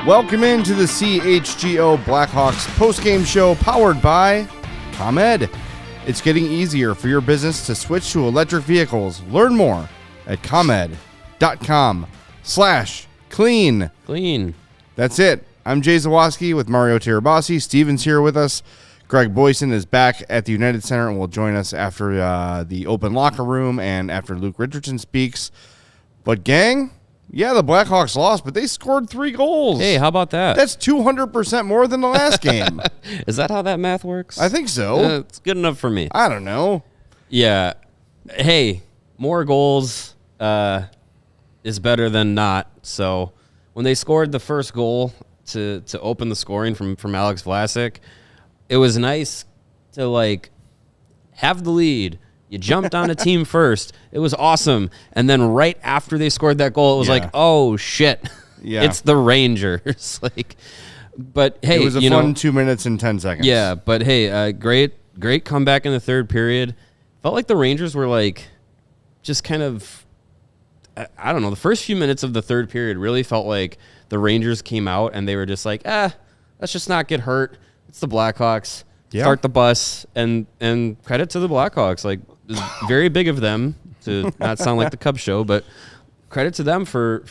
Welcome into the CHGO Blackhawks postgame show powered by ComEd. It's getting easier for your business to switch to electric vehicles. Learn more at comed.com/clean. Clean. That's it. I'm Jay Zawaski with Mario Tirabassi. Steven's here with us. Greg Boysen is back at the United Center and will join us after the open locker room and after Luke Richardson speaks. But gang, yeah, the Blackhawks lost, but they scored 3 goals. Hey, how about that? That's 200% more than the last game. Is that how that math works? I think so. It's good enough for me. I don't know. Yeah. Hey, more goals is better than not. So when they scored the first goal to open the scoring from Alex Vlasic, it was nice to, like, have the lead. You jumped on a team first. It was awesome. And then right after they scored that goal, it was like, oh, shit. Yeah. It's the Rangers. But, hey. It was a fun 2 minutes and 10 seconds. Yeah, but, hey, great comeback in the third period. Felt like the Rangers were, like, just kind of, I don't know, the first few minutes of the third period really felt like the Rangers came out and they were just like, let's just not get hurt. It's the Blackhawks. Yeah. Start the bus, and credit to the Blackhawks. Like, very big of them to not sound like the Cubs show, but credit to them for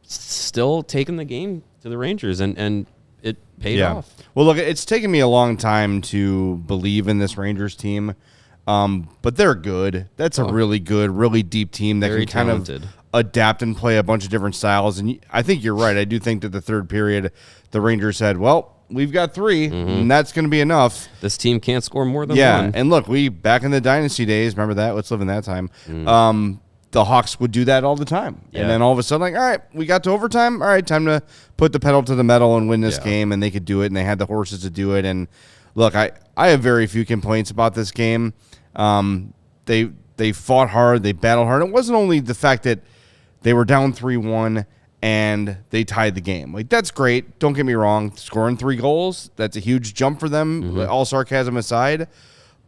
still taking the game to the Rangers, and it paid off. Well, look, it's taken me a long time to believe in this Rangers team, but they're good. That's a really good, really deep team that can kind of adapt and play a bunch of different styles. And I think you're right. I do think that the third period, the Rangers said, well, we've got 3, and that's going to be enough. This team can't score more than one. Yeah, and look, back in the Dynasty days, remember that? Let's live in that time. The Hawks would do that all the time. Yeah. And then all of a sudden, like, all right, we got to overtime. All right, time to put the pedal to the metal and win this game, and they could do it, and they had the horses to do it. And look, I have very few complaints about this game. They fought hard. They battled hard. It wasn't only the fact that they were down 3-1 and they tied the game. Like, that's great. Don't get me wrong. Scoring 3 goals, that's a huge jump for them, all sarcasm aside.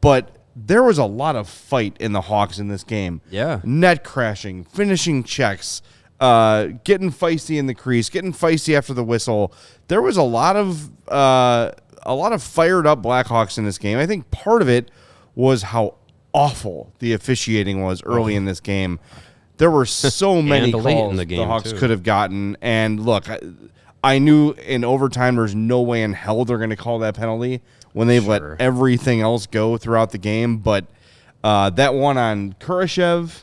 But there was a lot of fight in the Hawks in this game. Yeah. Net crashing, finishing checks, getting feisty in the crease, getting feisty after the whistle. There was a lot of fired up Blackhawks in this game. I think part of it was how awful the officiating was early in this game. There were so many calls the Hawks could have gotten. And look, I knew in overtime there's no way in hell they're going to call that penalty when they've let everything else go throughout the game. But that one on Kurashev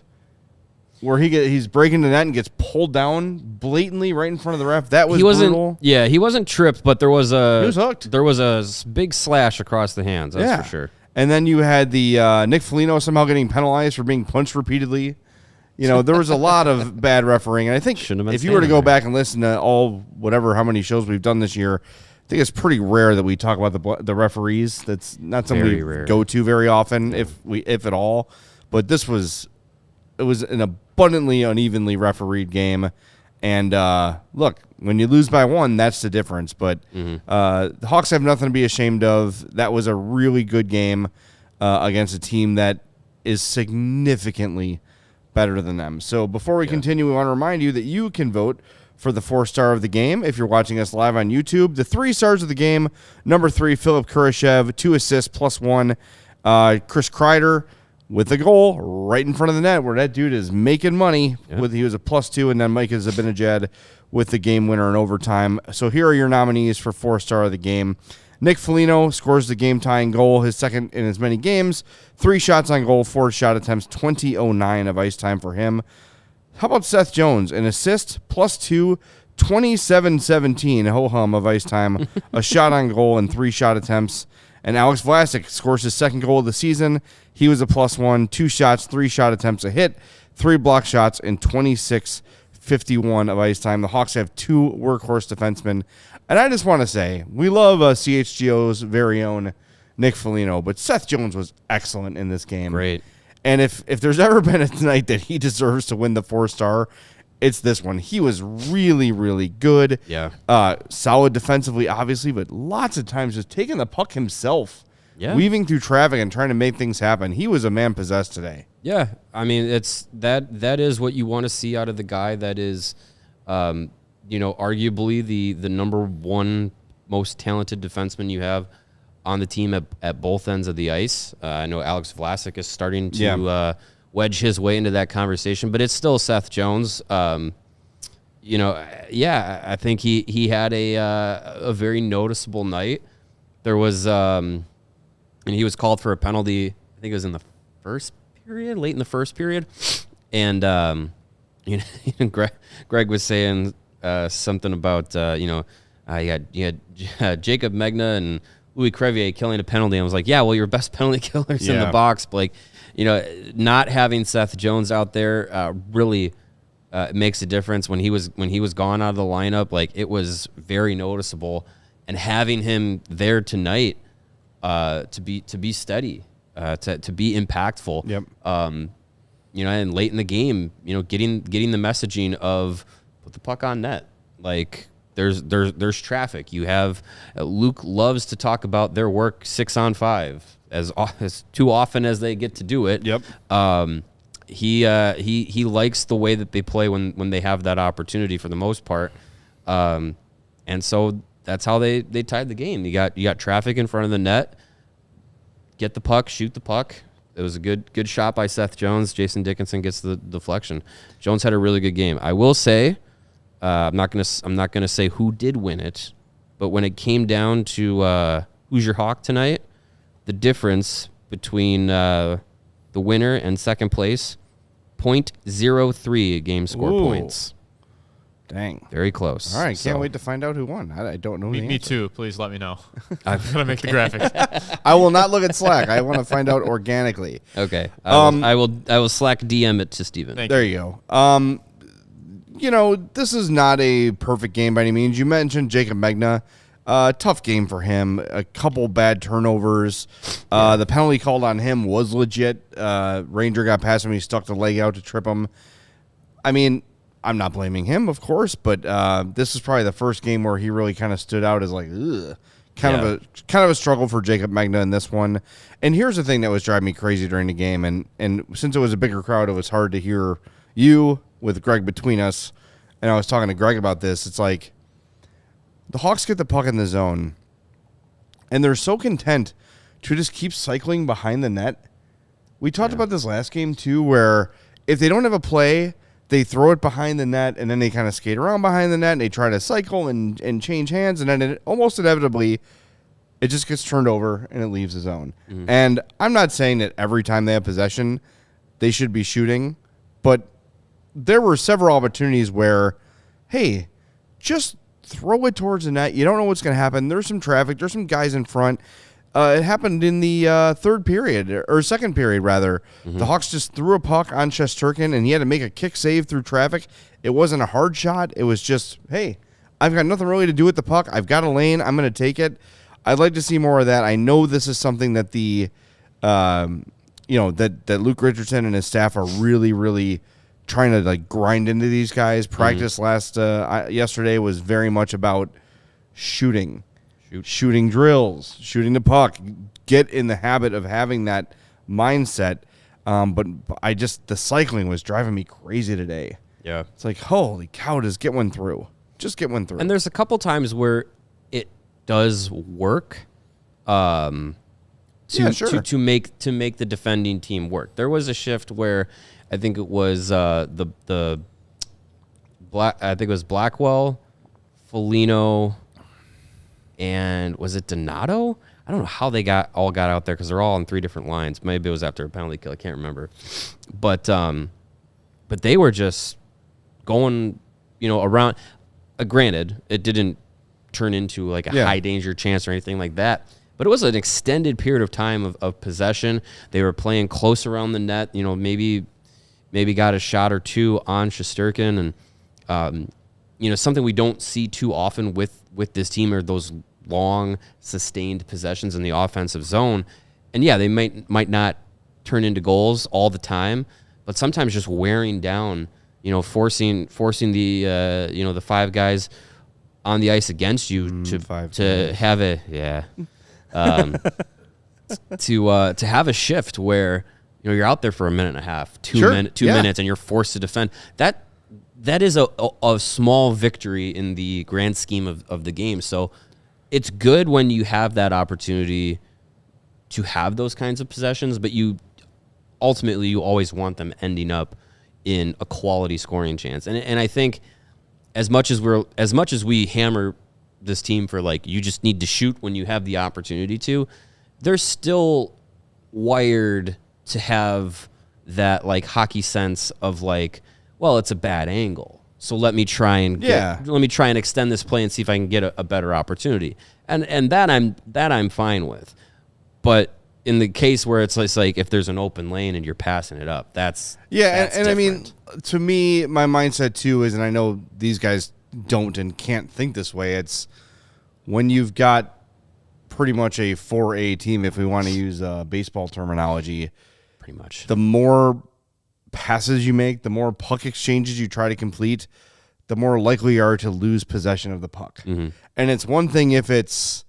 where he's breaking the net and gets pulled down blatantly right in front of the ref, that was brutal. Yeah, he wasn't tripped, but he was hooked. There was a big slash across the hands, that's for sure. And then you had the Nick Foligno somehow getting penalized for being punched repeatedly. You know, there was a lot of bad refereeing. And I think if you were to go back and listen to how many shows we've done this year, I think it's pretty rare that we talk about the referees. That's not something we go to very often, if at all. But it was an abundantly unevenly refereed game. And look, when you lose by 1, that's the difference. But the Hawks have nothing to be ashamed of. That was a really good game against a team that is significantly better than them. So before we continue, we want to remind you that you can vote for the 4-star of the game if you're watching us live on YouTube. The 3 stars of the game: number 3, Philip Kurashev, 2 assists plus 1. Chris Kreider with a goal right in front of the net where that dude is making money. He was a plus 2, and then Mika Zibanejad with the game winner in overtime. So here are your nominees for 4-star of the game. Nick Foligno scores the game-tying goal, his second in as many games. 3 shots on goal, 4 shot attempts, 20:09 of ice time for him. How about Seth Jones? An assist, plus 2, 27:17, ho-hum of ice time, a shot on goal, and 3 shot attempts. And Alex Vlasic scores his second goal of the season. He was a plus 1, 2 shots, 3 shot attempts, a hit. 3 block shots in 26:51 of ice time. The Hawks have 2 workhorse defensemen. And I just want to say, we love CHGO's very own Nick Foligno, but Seth Jones was excellent in this game. Great. And if there's ever been a night that he deserves to win the 4-star, it's this one. He was really, really good. Yeah. Solid defensively, obviously, but lots of times just taking the puck himself. Yeah. Weaving through traffic and trying to make things happen. He was a man possessed today. Yeah. I mean, it's that is what you want to see out of the guy that is, arguably the number one most talented defenseman you have on the team at both ends of the ice. I know Alex Vlasic is starting to wedge his way into that conversation, but it's still Seth Jones. I think he had a very noticeable night. There was, and he was called for a penalty. I think it was in the late in the first period, and Greg was saying something about you had Jacob Megna and Louis Crevier killing a penalty. I was like, yeah, well, your best penalty killers in the box, Blake. Not having Seth Jones out there really makes a difference. When he was gone out of the lineup, like, it was very noticeable. And having him there tonight to be steady, to be impactful. Yep. And late in the game, getting the messaging of put the puck on net. Like, there's traffic. You have Luke loves to talk about their work 6-on-5 as too often as they get to do it. Yep. He likes the way that they play when they have that opportunity for the most part. And so that's how they tied the game. You got traffic in front of the net. Get the puck, shoot the puck. It was a good shot by Seth Jones. Jason Dickinson gets the deflection. Jones had a really good game. I will say, I'm not gonna say who did win it, but when it came down to who's your Hawk tonight, the difference between the winner and second place, 0.03 game score points. Dang. Very close. All right, can't wait to find out who won. I don't know. Me too. Please let me know. I'm gonna make the graphic. I will not look at Slack. I want to find out organically. Okay. I will Slack DM it to Steven. There you go. This is not a perfect game by any means. You mentioned Jacob Megna. Tough game for him. A couple bad turnovers. The penalty called on him was legit. Ranger got past him. He stuck the leg out to trip him. I mean, I'm not blaming him, of course, but this is probably the first game where he really kind of stood out as like, ugh. Kind of a struggle for Jacob Megna in this one. And here's the thing that was driving me crazy during the game, and since it was a bigger crowd, it was hard to hear you with Greg between us. And I was talking to Greg about this. It's like the Hawks get the puck in the zone, and they're so content to just keep cycling behind the net. We talked about this last game too, where if they don't have a play, they throw it behind the net, and then they kind of skate around behind the net, and they try to cycle and change hands, and then it almost inevitably it just gets turned over and it leaves the zone. Mm-hmm. And I'm not saying that every time they have possession they should be shooting, but there were several opportunities where, hey, just throw it towards the net. You don't know what's going to happen. There's some traffic. There's some guys in front. It happened in the second period, rather. Mm-hmm. The Hawks just threw a puck on Shesterkin, and he had to make a kick save through traffic. It wasn't a hard shot. It was just, hey, I've got nothing really to do with the puck. I've got a lane. I'm going to take it. I'd like to see more of that. I know this is something that that Luke Richardson and his staff are really, really trying to like grind into these guys. Practice yesterday was very much about shooting drills, shooting the puck, get in the habit of having that mindset. But the cycling was driving me crazy today. Yeah. It's like, holy cow, just get one through. Just get one through. And there's a couple times where it does work to make the defending team work. There was a shift where I think it was Blackwell, Foligno, and was it Donato? I don't know how they got out there because they're all on three different lines. Maybe it was after a penalty kill. I can't remember. But they were just going, around. Granted, it didn't turn into like a high danger chance or anything like that. But it was an extended period of time of possession. They were playing close around the net. Maybe maybe got a shot or two on Shesterkin, and something we don't see too often with this team are those long, sustained possessions in the offensive zone. And yeah, they might not turn into goals all the time, but sometimes just wearing down, forcing the the five guys on the ice against you to have to have a shift where you're out there for a minute and a half, 2 minutes, and you're forced to defend. That is a small victory in the grand scheme of the game. So it's good when you have that opportunity to have those kinds of possessions, but you always want them ending up in a quality scoring chance. And I think as much as we hammer this team for you just need to shoot when you have the opportunity to, they're still wired to have that hockey sense of well, it's a bad angle, so let me try and extend this play and see if I can get a better opportunity. And that I'm fine with. But in the case where it's if there's an open lane and you're passing it up, that's and I mean, to me, my mindset too is, and I know these guys don't and can't think this way, it's when you've got pretty much a 4A team, if we want to use baseball terminology, pretty much, the more passes you make, the more puck exchanges you try to complete, the more likely you are to lose possession of the puck. Mm-hmm. And it's one thing if it's,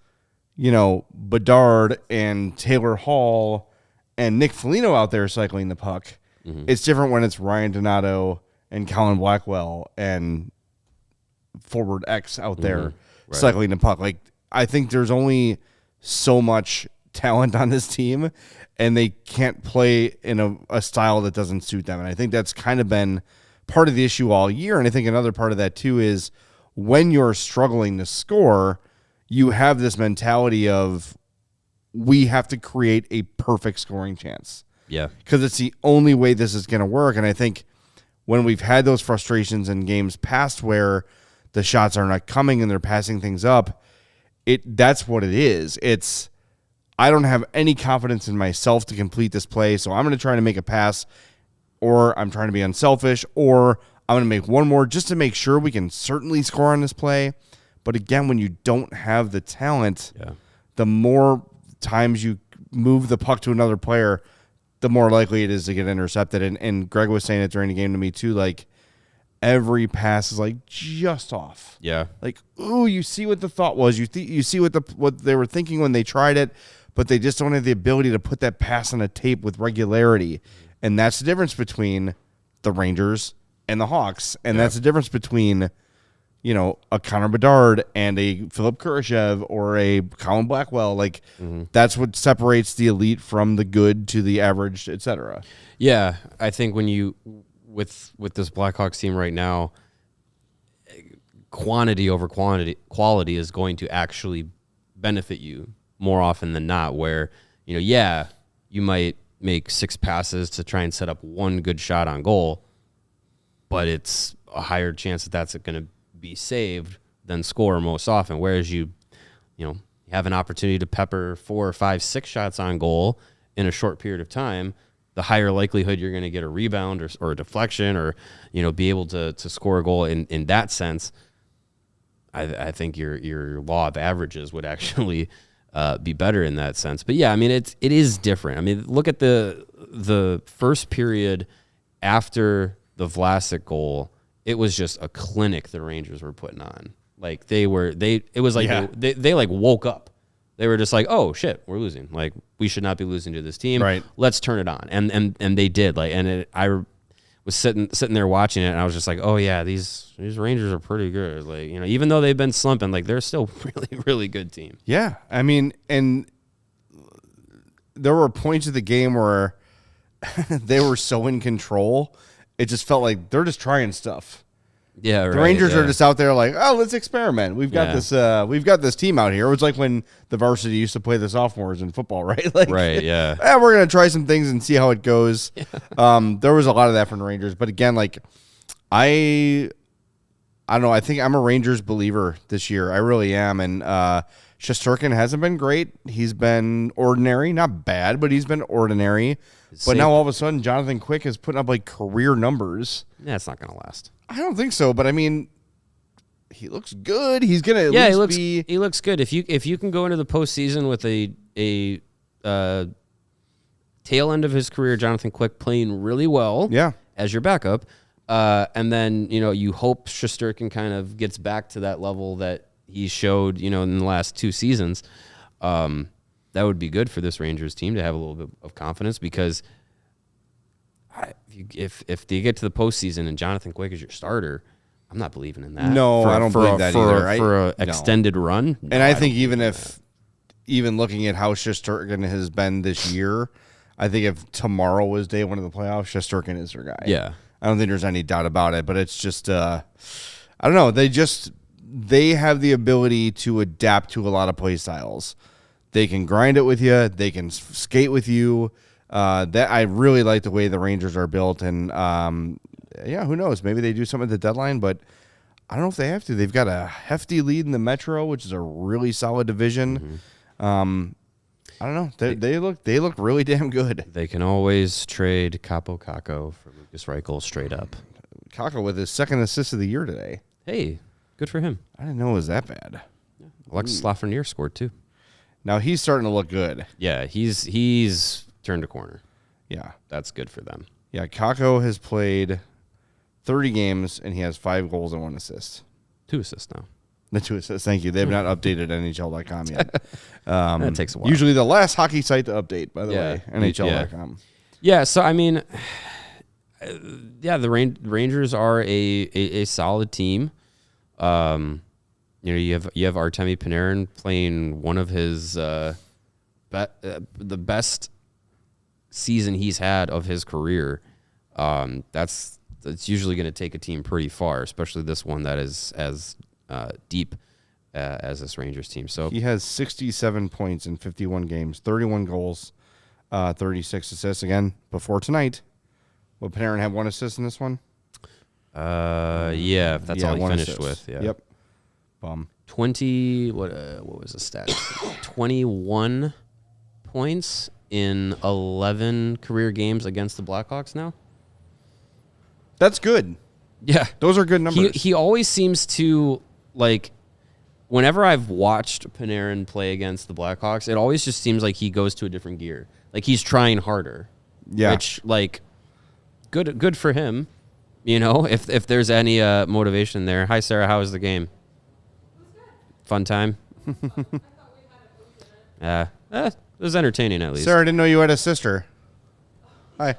Bedard and Taylor Hall and Nick Foligno out there cycling the puck. Mm-hmm. It's different when it's Ryan Donato and Colin Blackwell and forward X out there cycling the puck. I think there's only so much talent on this team, and they can't play in a style that doesn't suit them. And I think that's kind of been part of the issue all year. And I think another part of that too is when you're struggling to score, you have this mentality of we have to create a perfect scoring chance. Yeah. Because it's the only way this is going to work. And I think when we've had those frustrations in games past where the shots are not coming and they're passing things up, that's what it is. It's, I don't have any confidence in myself to complete this play, so I'm going to try to make a pass, or I'm trying to be unselfish, or I'm going to make one more just to make sure we can certainly score on this play. But again, when you don't have the talent, the more times you move the puck to another player, the more likely it is to get intercepted. And Greg was saying it during the game to me too, every pass is just off. Yeah. Ooh, you see what the thought was. You see what they were thinking when they tried it, but they just don't have the ability to put that pass on a tape with regularity. And that's the difference between the Rangers and the Hawks. And that's the difference between, a Connor Bedard and a Philip Kurashev or a Colin Blackwell. That's what separates the elite from the good to the average, et cetera. Yeah, I think when you with this Blackhawks team right now, quantity over quality is going to actually benefit you more often than not, where, you might make 6 passes to try and set up one good shot on goal, but it's a higher chance that that's going to be saved than score most often. Whereas you have an opportunity to pepper 4 or 5, 6 shots on goal in a short period of time, the higher likelihood you're going to get a rebound or a deflection or, be able to score a goal in that sense. I think your law of averages would actually be better in that sense. But yeah, I mean, it is different. I mean, look at the first period after the Vlasic goal. It was just a clinic the Rangers were putting on. They woke up. They were just oh shit, we're losing. We should not be losing to this team. Right. Let's turn it on. And they did. I was sitting there watching it, and I was just oh yeah, these Rangers are pretty good. Even though they've been slumping, they're still really, really good team. Yeah. I mean, and there were points of the game where they were so in control, it just felt like they're just trying stuff. Yeah, right. The Rangers are just out there let's experiment. We've got this team out here. It was like when the varsity used to play the sophomores in football, right? Right, yeah. We're going to try some things and see how it goes. Yeah. There was a lot of that from the Rangers. But again, I don't know. I think I'm a Rangers believer this year. I really am. And Shesterkin hasn't been great. He's been ordinary, not bad, but he's been ordinary. But now all of a sudden, Jonathan Quick is putting up like career numbers. Yeah, it's not going to last. I don't think so, but I mean, he looks good. He's going to at least be. He looks good. If you can go into the postseason with a tail end of his career, Jonathan Quick playing really well, as your backup, and then you hope Shesterkin kind of gets back to that level that he showed, in the last 2 seasons. That would be good for this Rangers team to have a little bit of confidence, because if they get to the postseason and Jonathan Quick is your starter, I'm not believing in that. No, I don't believe that either. For an extended run. And I think even looking at how Shesterkin has been this year, I think if tomorrow was day one of the playoffs, Shesterkin is their guy. Yeah. I don't think there's any doubt about it, but it's just, I don't know. They have the ability to adapt to a lot of play styles. They can grind it with you. They can skate with you. That I really like the way the Rangers are built, and who knows? Maybe they do something at the deadline, but I don't know if they have to. They've got a hefty lead in the Metro, which is a really solid division. I don't know. They look really damn good. They can always trade Capo Caco for Lucas Reichel straight up. Caco with his 2nd assist of the year today. Hey, good for him. I didn't know it was that bad. Alexis Lafreniere scored too. Now he's starting to look good. Yeah, he's turned a corner. Yeah. That's good for them. Yeah, Caco has played 30 games, and he has 5 goals and 1 assist. 2 assists now. The 2 assists, thank you. They have not updated NHL.com yet. That takes a while. Usually the last hockey site to update, by the way, NHL.com. Yeah, so I mean, the Rangers are a solid team. You have Artemi Panarin playing one of his the best season he's had of his career. That's usually going to take a team pretty far, especially this one that is as deep as this Rangers team. So he has 67 points in 51 games, 31 goals, 36 assists. Again, before tonight, will Panarin have 1 assist in this one? Yeah, that's all he finished with. Yeah. Yep. Bum. 20. What was the stat? 21 points in 11 career games against the Blackhawks now. That's good. Yeah, those are good numbers. He always seems to, like, whenever I've watched Panarin play against the Blackhawks, it always just seems like he goes to a different gear. Like, he's trying harder. Yeah. Which, like, good for him. If there's any motivation there. Hi, Sarah. How was the game? Fun time? It was entertaining, at least. Sarah, I didn't know you had a sister. Hi.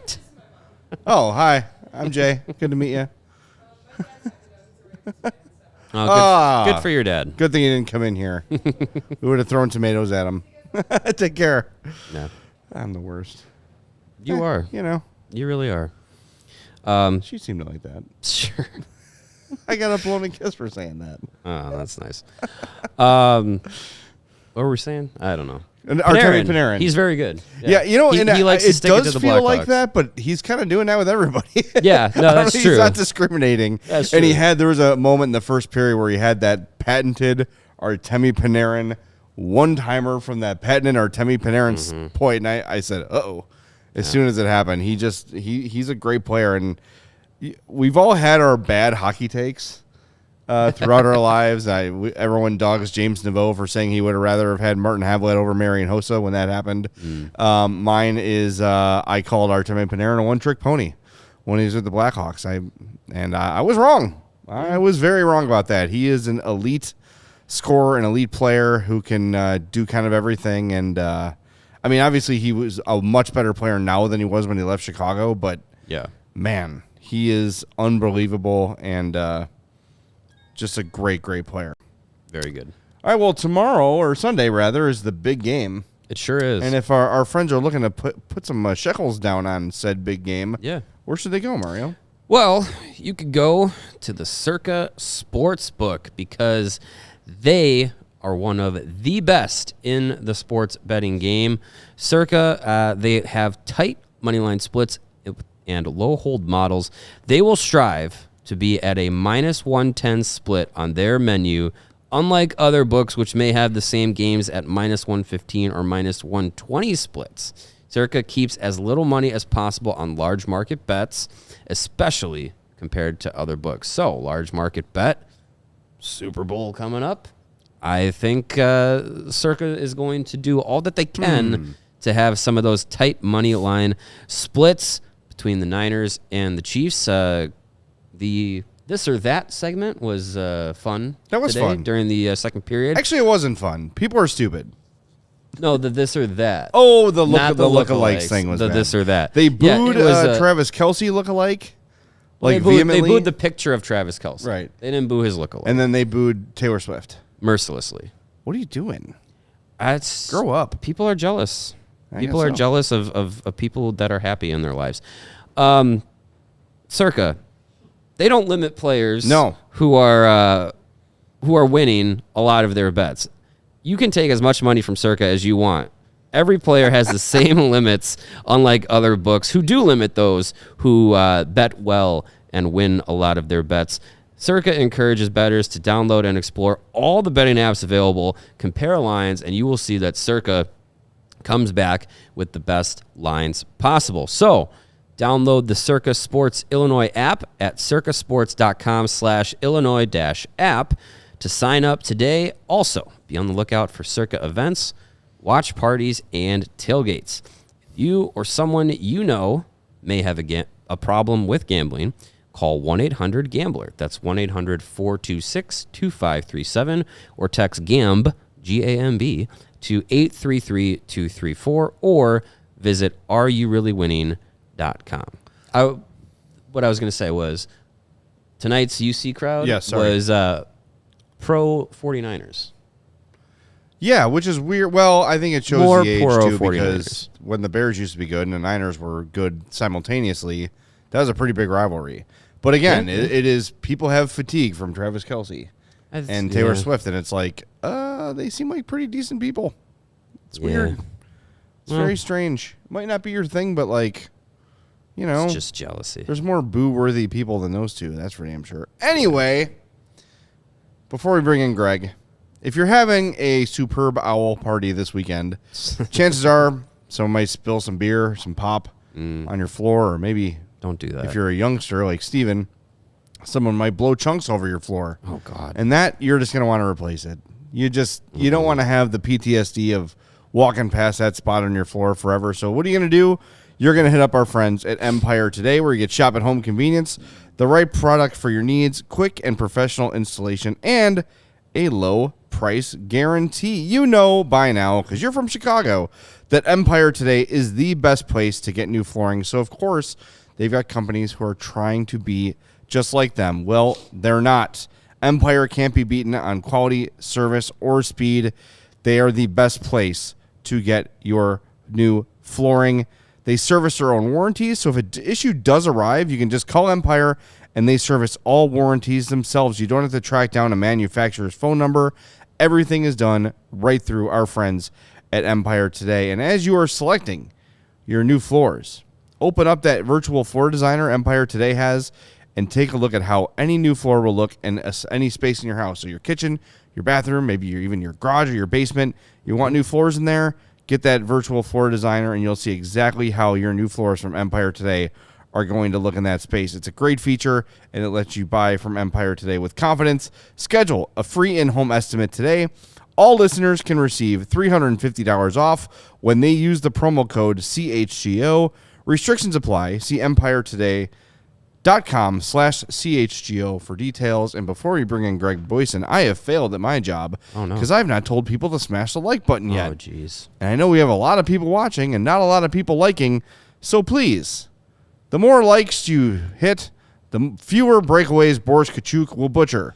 Oh, hi. I'm Jay. Good to meet you. Good for your dad. Good thing he didn't come in here. We would have thrown tomatoes at him. Take care. Yeah. I'm the worst. You are. You really are. She seemed to like that. Sure. I got a blown and kiss for saying that. Oh, that's nice. What were we saying? I don't know. Artemi Panarin. He's very good. Yeah, he likes to stick it to the feel Blackhawks. like that, but he's kind of doing that with everybody. Yeah, no, that's true. He's not discriminating. That's true. And there was a moment in the first period where he had that patented Artemi Panarin one-timer from that patented Artemi Panarin point, and I said, uh-oh, as soon as it happened. He's a great player, and we've all had our bad hockey takes throughout our lives. Everyone dogs James Neveau for saying he would have rather have had Martin Havlat over Marian Hossa when that happened. Mine is I called Artemi Panarin a one-trick pony when he was with the Blackhawks. I was wrong. I was very wrong about that. He is an elite scorer, an elite player who can do kind of everything. And obviously he was a much better player now than he was when he left Chicago. But man, he is unbelievable and just a great, great player. Very good. All right, well, tomorrow, or Sunday, rather, is the big game. It sure is. And if our friends are looking to put some shekels down on said big game, where should they go, Mario? Well, you could go to the CIRCA Sportsbook because they are one of the best in the sports betting game. CIRCA, they have tight moneyline splits and low hold models. They will strive to be at a -110 split on their menu Unlike other books which may have the same games at -115 or -120 splits, CIRCA keeps as little money as possible on large market bets, especially compared to other books. So, large market bet, Super Bowl coming up. I think CIRCA is going to do all that they can to have some of those tight money line splits between the Niners and the Chiefs. The This or That segment was fun. That was fun. During the second period. Actually, it wasn't fun. People are stupid. No, the This or That. Oh, the lookalikes thing was the bad. This or That. They booed Travis Kelce lookalike. They Vehemently. booed the picture of Travis Kelce. Right. They didn't boo his lookalike. And then they booed Taylor Swift. Mercilessly. What are you doing? Grow up. People are jealous. I People guess are so. jealous of people that are happy in their lives. CIRCA, they don't limit players who are winning a lot of their bets. You can take as much money from CIRCA as you want. Every player has the same limits, unlike other books who do limit those who bet well and win a lot of their bets. CIRCA encourages bettors to download and explore all the betting apps available, compare lines, and you will see that CIRCA comes back with the best lines possible. So, download the CIRCA Sports Illinois app at circasports.com/Illinois-app to sign up today. Also, be on the lookout for CIRCA events, watch parties, and tailgates. If you or someone you know may have a problem with gambling, call 1-800-GAMBLER. That's 1-800-426-2537 or text GAMB, G-A-M-B, to 833-234 or visit areyourreallywinning.com. What I was going to say was tonight's UC crowd was pro 49ers. Yeah, which is weird. Well, I think it shows More the age, pro too, 49ers. because when the Bears used to be good and the Niners were good simultaneously, that was a pretty big rivalry. But again, it is people have fatigue from Travis Kelce and Taylor Swift, and it's like, they seem like pretty decent people. It's weird. It's very strange. Might not be your thing, but like, It's just jealousy. There's more boo-worthy people than those two, that's for damn sure. Anyway, before we bring in Greg, if you're having a superb owl party this weekend, chances are someone might spill some beer, some pop on your floor, or maybe don't do that. If you're a youngster like Steven, someone might blow chunks over your floor. Oh, God. And that, you're just going to want to replace it. You don't want to have the PTSD of walking past that spot on your floor forever. So what are you going to do? You're going to hit up our friends at Empire today, where you get shop at home convenience, the right product for your needs, quick and professional installation, and a low price guarantee. You know by now, because you're from Chicago, that Empire today is the best place to get new flooring. So, of course, they've got companies who are trying to be just like them. Well, they're not. Empire can't be beaten on quality, service, or speed. They are the best place to get your new flooring. They service their own warranties, so if an issue does arrive, you can just call Empire, and they service all warranties themselves. You don't have to track down a manufacturer's phone number. Everything is done right through our friends at Empire today. And as you are selecting your new floors, open up that virtual floor designer Empire today has and take a look at how any new floor will look in any space in your house. So your kitchen, your bathroom, maybe even your garage or your basement. You want new floors in there? Get that virtual floor designer, and you'll see exactly how your new floors from Empire today are going to look in that space. It's a great feature, and it lets you buy from Empire today with confidence. Schedule a free in-home estimate today. All listeners can receive $350 off when they use the promo code CHGO. Restrictions apply. See EmpireToday.com/CHGO for details. And before we bring in Greg Boysen, I have failed at my job because I've not told people to smash the like button yet. Oh, jeez. And I know we have a lot of people watching and not a lot of people liking, so please, the more likes you hit, the fewer breakaways Boris Kachuk will butcher.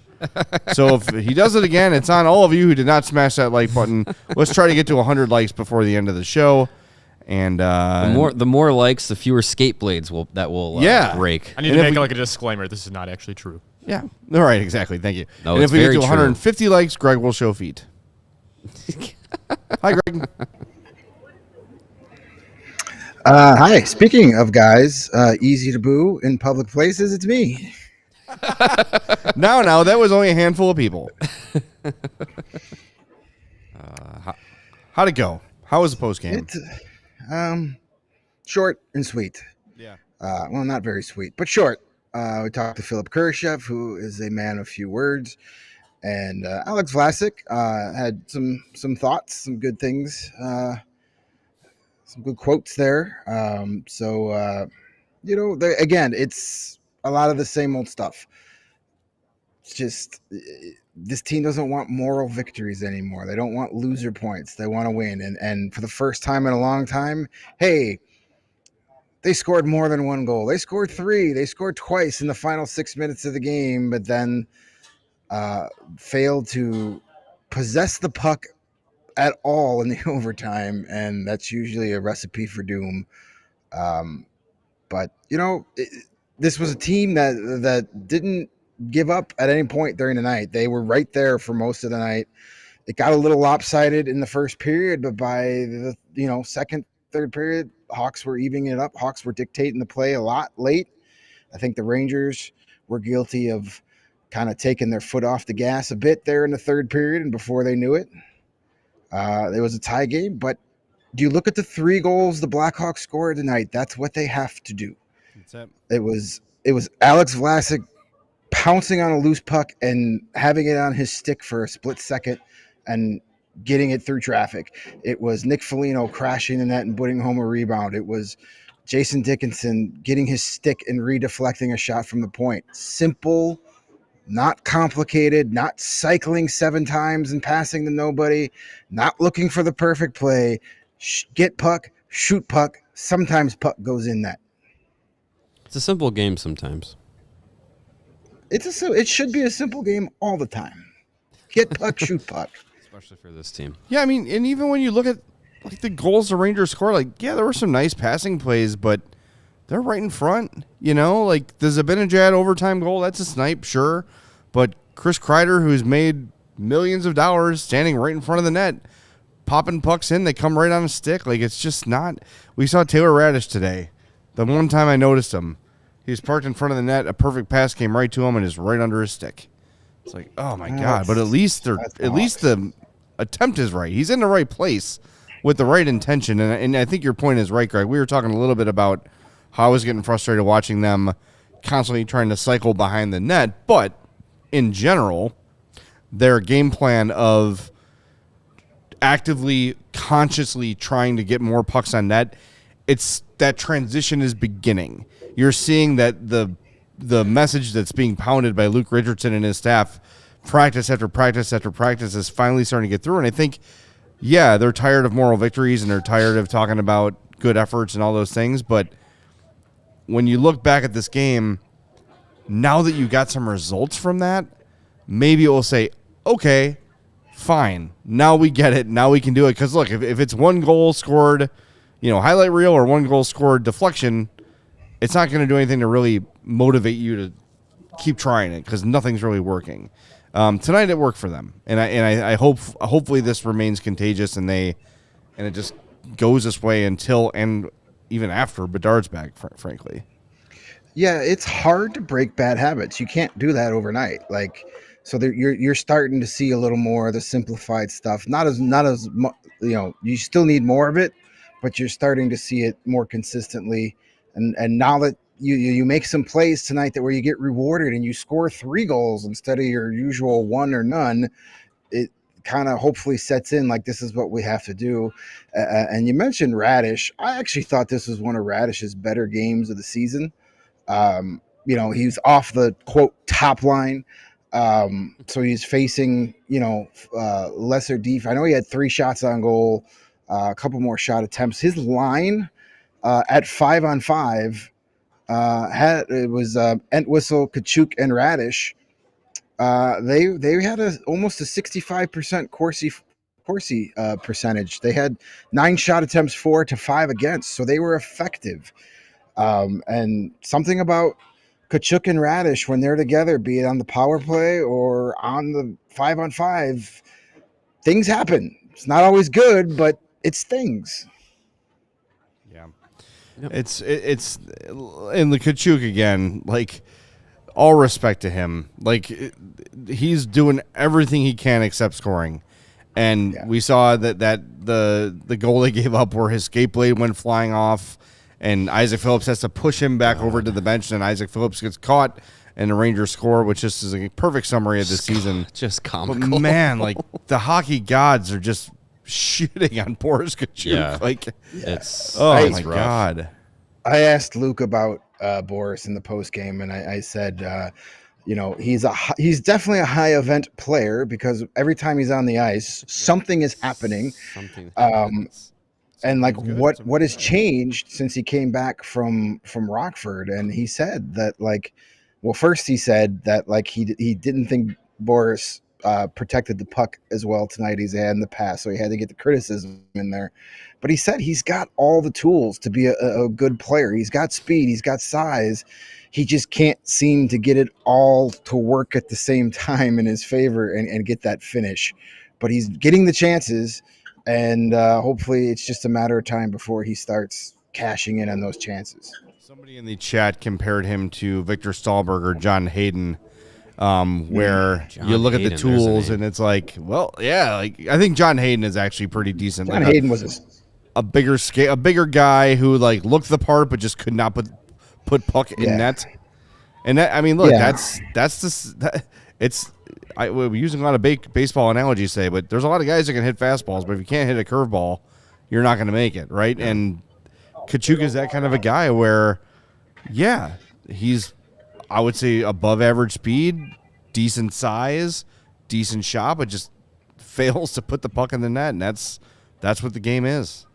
So if he does it again, it's on all of you who did not smash that like button. Let's try to get to 100 likes before the end of the show. And the more likes, the fewer skate blades will break. I need to make like a disclaimer. This is not actually true. Yeah. All right. Exactly. Thank you. No, and it's if we get very to true. 150 likes, Greg will show feet. Hi, Greg. Hi. Speaking of guys, easy to boo in public places, it's me. Now, that was only a handful of people. How'd it go? How was the post game? Short and sweet. Yeah. Well, not very sweet, but short. We talked to Philip Kurashev, who is a man of few words, and Alex Vlasic had some thoughts, some good things, some good quotes there. Again, it's a lot of the same old stuff. It's just this team doesn't want moral victories anymore. They don't want loser points. They want to win. And for the first time in a long time, hey, they scored more than one goal. They scored 3. They scored twice in the final 6 minutes of the game, but then failed to possess the puck at all in the overtime, and that's usually a recipe for doom. But this was a team that didn't give up at any point during the night. They were right there for most of the night. It got a little lopsided in the first period, but by the second, third period, Hawks were evening it up. Hawks were dictating the play a lot late. I think the Rangers were guilty of kind of taking their foot off the gas a bit there in the third period, and before they knew it, it was a tie game. But do you look at the 3 goals the Blackhawks scored tonight? That's what they have to do. It was Alex Vlasic pouncing on a loose puck and having it on his stick for a split second and getting it through traffic. It was Nick Foligno crashing the net and putting home a rebound. It was Jason Dickinson getting his stick and redeflecting a shot from the point. Simple, not complicated, not cycling 7 times and passing to nobody, not looking for the perfect play. Get puck, shoot puck. Sometimes puck goes in net. It's a simple game sometimes. It should be a simple game all the time. Get puck, shoot puck. Especially for this team. Yeah, I mean, and even when you look at the goals the Rangers scored, there were some nice passing plays, but they're right in front. The Zibanejad overtime goal, that's a snipe, sure. But Chris Kreider, who's made millions of dollars standing right in front of the net, popping pucks in, they come right on a stick. It's just not. We saw Taylor Radish today. The one time I noticed him, he was parked in front of the net, a perfect pass came right to him and is right under his stick. It's oh my God, but at least the attempt is right. He's in the right place with the right intention, and I think your point is right, Greg. We were talking a little bit about how I was getting frustrated watching them constantly trying to cycle behind the net, but in general, their game plan of actively, consciously trying to get more pucks on net, it's that transition is beginning. You're seeing that the message that's being pounded by Luke Richardson and his staff practice after practice after practice is finally starting to get through. And I think, they're tired of moral victories and they're tired of talking about good efforts and all those things. But when you look back at this game, now that you got some results from that, maybe it will say, okay, fine. Now we get it. Now we can do it. Because, look, if it's 1 goal scored, highlight reel or 1 goal scored deflection, it's not going to do anything to really motivate you to keep trying it because nothing's really working. Tonight it worked for them, and I hopefully this remains contagious and it just goes this way until and even after Bedard's back. Frankly, yeah, it's hard to break bad habits. You can't do that overnight. You're starting to see a little more of the simplified stuff. Not as you still need more of it, but you're starting to see it more consistently. And now that you make some plays tonight where you get rewarded and you score 3 goals instead of your usual 1 or none, it kind of hopefully sets in this is what we have to do. And you mentioned Radish. I actually thought this was one of Radish's better games of the season. He's off the quote top line. So he's facing, lesser def. I know he had 3 shots on goal, a couple more shot attempts. His line at 5-on-5 was Entwistle, Kachuk, and Radish. They had almost a 65% Corsi percentage. They had 9 shot attempts, 4 to 5 against, so they were effective. And something about Kachuk and Radish when they're together, be it on the power play or on the 5-on-5, things happen. It's not always good, but it stings. Yeah, it's in the Kachuk again. all respect to him. Like, he's doing everything he can except scoring. And we saw that the goal they gave up where his skate blade went flying off, and Isaac Phillips has to push him back over to the bench, and Isaac Phillips gets caught, and the Rangers score, which just is a perfect summary of this season. Just comical. But man, like, the hockey gods are just shitting on Boris Kachuk. Yeah. Like, it's my rough. God. I asked Luke about Boris in the post game, and I said, he's definitely a high event player because every time he's on the ice, something is happening. Something happens. And like what has changed since he came back from Rockford? And he said that first he said that he didn't think Boris protected the puck as well tonight as he had in the past, so he had to get the criticism in there. But he said he's got all the tools to be a good player. He's got speed, he's got size. He just can't seem to get it all to work at the same time in his favor and get that finish. But he's getting the chances, and hopefully it's just a matter of time before he starts cashing in on those chances. Somebody in the chat compared him to Victor Stahlberg or John Hayden, where you look at the tools and it's like, well, yeah, like I think John Hayden is actually pretty decent. John Hayden was a bigger guy who like looked the part but just could not put puck in net. And that, I mean, look, we're using a lot of baseball analogies today, but there's a lot of guys that can hit fastballs, but if you can't hit a curveball, you're not going to make it, right? Yeah. And Kachuk is that kind of a guy where, yeah, he's, I would say, above average speed, decent size, decent shot, but just fails to put the puck in the net, and that's what the game is.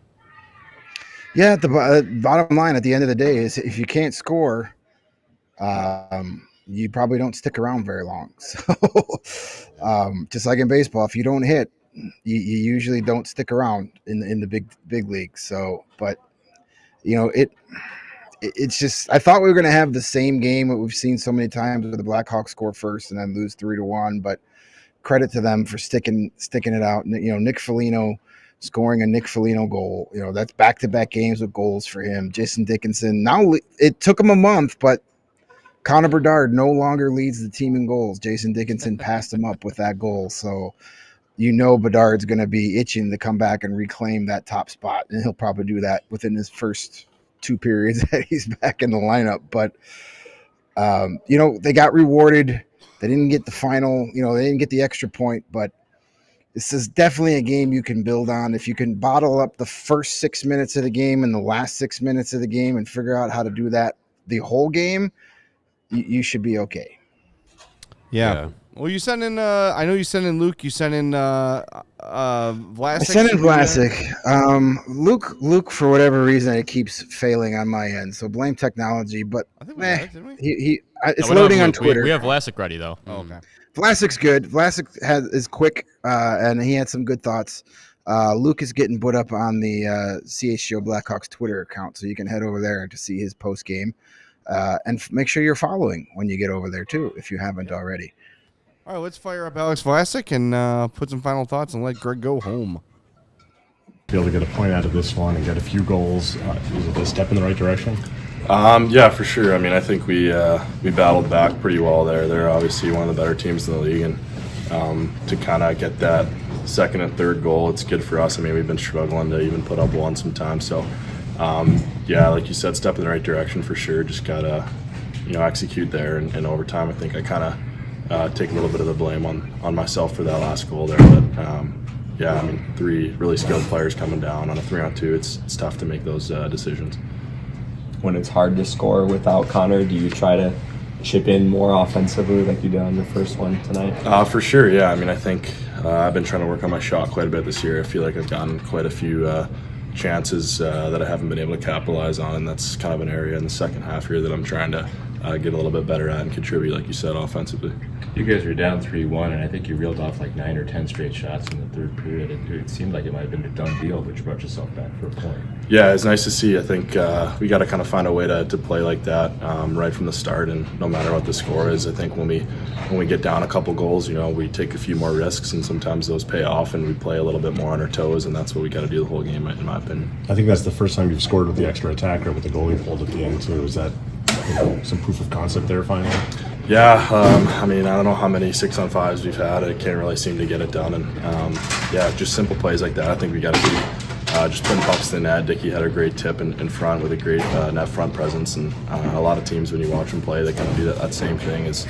Yeah, the bottom line at the end of the day is if you can't score, you probably don't stick around very long. So just like in baseball, if you don't hit, you usually don't stick around in the big leagues. So, but it's just, I thought we were going to have the same game that we've seen so many times where the Blackhawks score first and then lose 3-1, but credit to them for sticking it out. Nick Foligno scoring a Nick Foligno goal, that's back-to-back games with goals for him. Jason Dickinson, now it took him a month, but Connor Bedard no longer leads the team in goals. Jason Dickinson passed him up with that goal. So, Bedard's going to be itching to come back and reclaim that top spot. And he'll probably do that within his first 2 periods that he's back in the lineup. But, they got rewarded. They didn't get the final, they didn't get the extra point. But this is definitely a game you can build on. If you can bottle up the first 6 minutes of the game and the last 6 minutes of the game and figure out how to do that the whole game, you should be okay. Yeah. Well, you sent in. I know you sent in Luke. You sent in Vlasic. I sent in Vlasic. Luke, for whatever reason, it keeps failing on my end. So blame technology. But I think we got it, didn't we? It's loading on Twitter. We have Vlasic ready though. Oh, okay. Vlasic's good. Vlasic is quick, and he had some good thoughts. Luke is getting put up on the CHGO Blackhawks Twitter account, so you can head over there to see his post game. And make sure you're following when you get over there, too, if you haven't already. All right, let's fire up Alex Vlasic and put some final thoughts and let Greg go home. Be able to get a point out of this one and get a few goals. Is it a step in the right direction? Yeah, for sure. I mean, I think we battled back pretty well there. They're obviously one of the better teams in the league, and to kind of get that second and third goal, it's good for us. I mean, we've been struggling to even put up one sometimes, so yeah, like you said, step in the right direction for sure. Just gotta, execute there. And over time, I think I kind of take a little bit of the blame on myself for that last goal there. But yeah, I mean, 3 really skilled players coming down on a 3-on-2. It's tough to make those decisions. When it's hard to score without Connor, do you try to chip in more offensively like you did on your first one tonight? For sure, yeah. I mean, I think I've been trying to work on my shot quite a bit this year. I feel like I've gotten quite a few chances that I haven't been able to capitalize on, and that's kind of an area in the second half here that I'm trying to get a little bit better at and contribute, like you said, offensively. You guys were down 3-1, and I think you reeled off like 9 or 10 straight shots in the third period. It seemed like it might have been a done deal, but you brought yourself back for a point. Yeah, it's nice to see. I think we got to kind of find a way to play like that right from the start, and no matter what the score is, I think when we get down a couple goals, we take a few more risks, and sometimes those pay off, and we play a little bit more on our toes, and that's what we got to do the whole game, in my opinion. I think that's the first time you've scored with the extra attacker with the goalie pulled at the end too. Is that some proof of concept there finally? Yeah, I mean, I don't know how many 6-on-5s we've had. I can't really seem to get it done. And yeah, just simple plays like that. I think we got to be just putting pucks to the net. Dickey had a great tip in front with a great net front presence. And a lot of teams, when you watch them play, they kind of do that same thing, is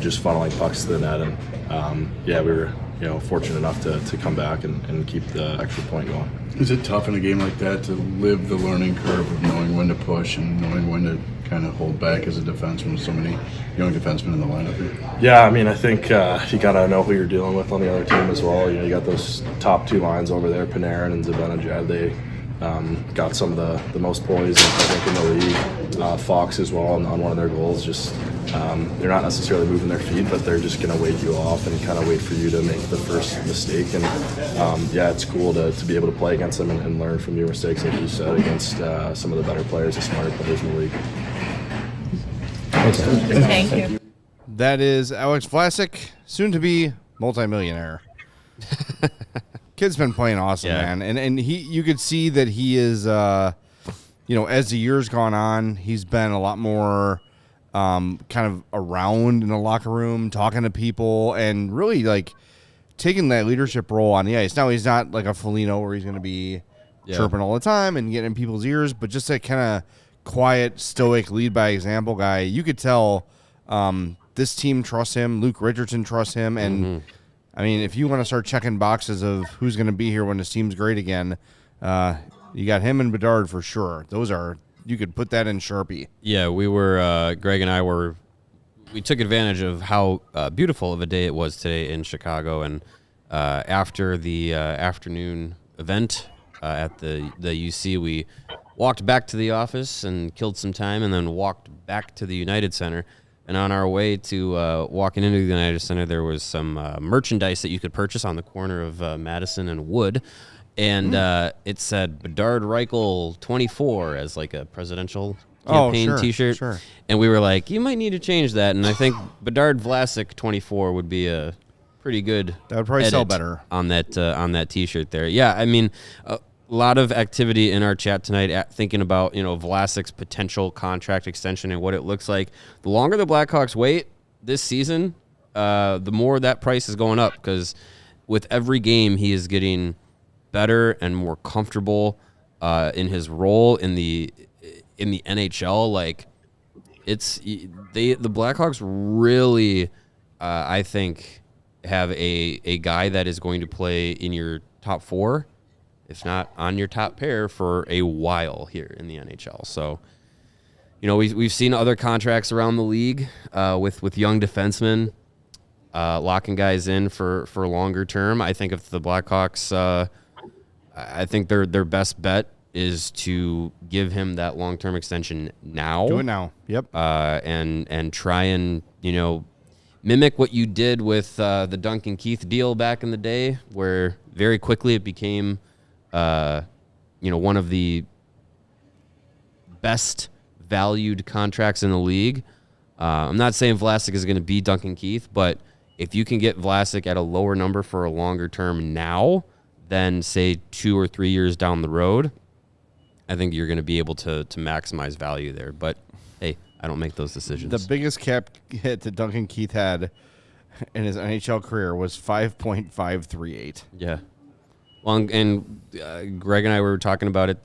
just funneling pucks to the net. And yeah, we were fortunate enough to come back and keep the extra point going. Is it tough in a game like that to live the learning curve of knowing when to push and knowing when to kind of hold back as a defenseman with so many young defensemen in the lineup here? Yeah, I mean, I think you got to know who you're dealing with on the other team as well. You got those top two lines over there, Panarin and Zibanejad. They got some of the most poise, I think, in the league. Fox as well on one of their goals. Just they're not necessarily moving their feet, but they're just going to wait you off and kind of wait for you to make the first mistake. And yeah, it's cool to be able to play against them and learn from your mistakes, like you said, against some of the better players, the smarter players in the league. Thank you. That is Alex Vlasic, soon to be multimillionaire. Kid's been playing awesome, man, and you could see that he is, as the years gone on, he's been a lot more kind of around in the locker room, talking to people, and really like taking that leadership role on the ice. Now he's not like a Foligno where he's going to be chirping all the time and getting in people's ears, but just that kind of quiet, stoic, lead by example guy. You could tell this team trusts him. Luke Richardson trusts him, and I mean, if you want to start checking boxes of who's going to be here when this team's great again, you got him and Bedard for sure. You could put that in Sharpie. Yeah, we were, Greg and I we took advantage of how beautiful of a day it was today in Chicago. And after the afternoon event at the UC, we walked back to the office and killed some time, and then walked back to the United Center. And on our way to walking into the United Center, there was some merchandise that you could purchase on the corner of Madison and Wood. And it said Bedard Reichel 24 as like a presidential campaign T-shirt. Sure. And we were like, you might need to change that. And I think Bedard Vlasic 24 would be a pretty good That would probably sell better on that T-shirt there. Yeah, I mean, a lot of activity in our chat tonight thinking about, Vlasic's potential contract extension and what it looks like. The longer the Blackhawks wait this season, the more that price is going up, because with every game he is getting better and more comfortable in his role in the NHL. Like, the Blackhawks really, I think, have a guy that is going to play in your top four, if not on your top pair, for a while here in the NHL. So, we've seen other contracts around the league with young defensemen locking guys in for longer term. I think if the Blackhawks, I think their best bet is to give him that long-term extension now. Do it now. Yep. And try and mimic what you did with the Duncan Keith deal back in the day, where very quickly it became one of the best valued contracts in the league. I'm not saying Vlasic is going to be Duncan Keith, but if you can get Vlasic at a lower number for a longer term now than, say, 2 or 3 years down the road, I think you're going to be able to maximize value there. But, hey, I don't make those decisions. The biggest cap hit that Duncan Keith had in his NHL career was 5.538. Yeah. Well, and Greg and I were talking about it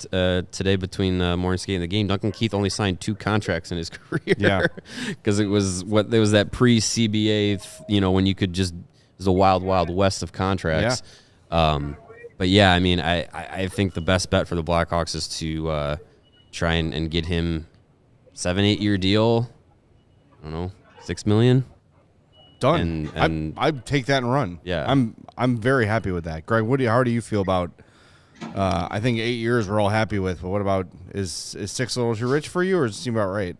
today between morning skate and the game. Duncan Keith only signed 2 contracts in his career. Yeah. Because there was that pre-CBA, when you could just, it was a wild west of contracts. Yeah. But yeah, I mean, I think the best bet for the Blackhawks is to try and get him 7-8 year deal. I don't know, $6 million. Done. And I'd take that and run. Yeah. I'm very happy with that. Greg, how do you feel about? I think 8 years we're all happy with, but what about is 6 a little too rich for you, or does it seem about right?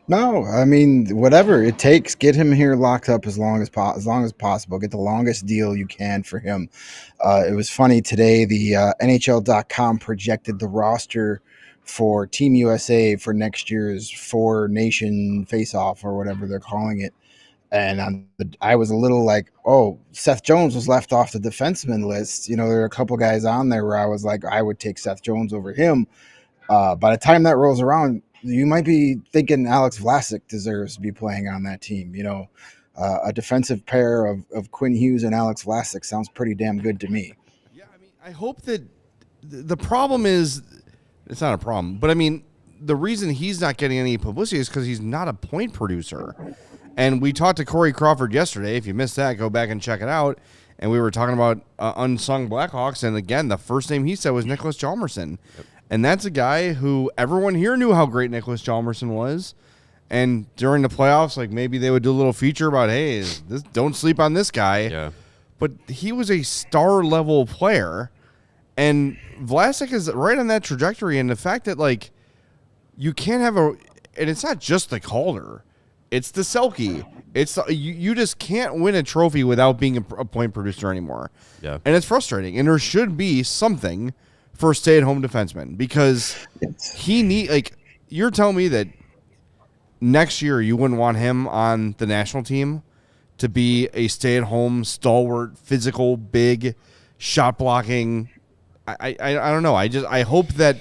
No, I mean, whatever it takes, get him here locked up as long as possible. Get the longest deal you can for him. It was funny today. The NHL.com projected the roster for Team USA for next year's 4-nation face-off, or whatever they're calling it. And I was a little like, oh, Seth Jones was left off the defenseman list. There are a couple guys on there where I was like, I would take Seth Jones over him. By the time that rolls around, you might be thinking Alex Vlasic deserves to be playing on that team. A defensive pair of Quinn Hughes and Alex Vlasic sounds pretty damn good to me. Yeah, I mean, I hope that the problem is it's not a problem, but I mean, the reason he's not getting any publicity is because he's not a point producer. And we talked to Corey Crawford yesterday. If you missed that, go back and check it out. And we were talking about unsung Blackhawks. And again, the first name he said was Nicholas Hjalmarsson. Yep. And that's a guy who everyone here knew how great Nicholas Hjalmarsson was. And during the playoffs, like maybe they would do a little feature about, hey, don't sleep on this guy. Yeah. But he was a star-level player. And Vlasic is right on that trajectory. And the fact that, like, you can't have and it's not just the Calder. It's the Selke. It's you just can't win a trophy without being a point producer anymore. Yeah. And it's frustrating. And there should be something for a stay-at-home defenseman because you're telling me that next year you wouldn't want him on the national team to be a stay-at-home, stalwart, physical, big, shot-blocking. I don't know. I hope that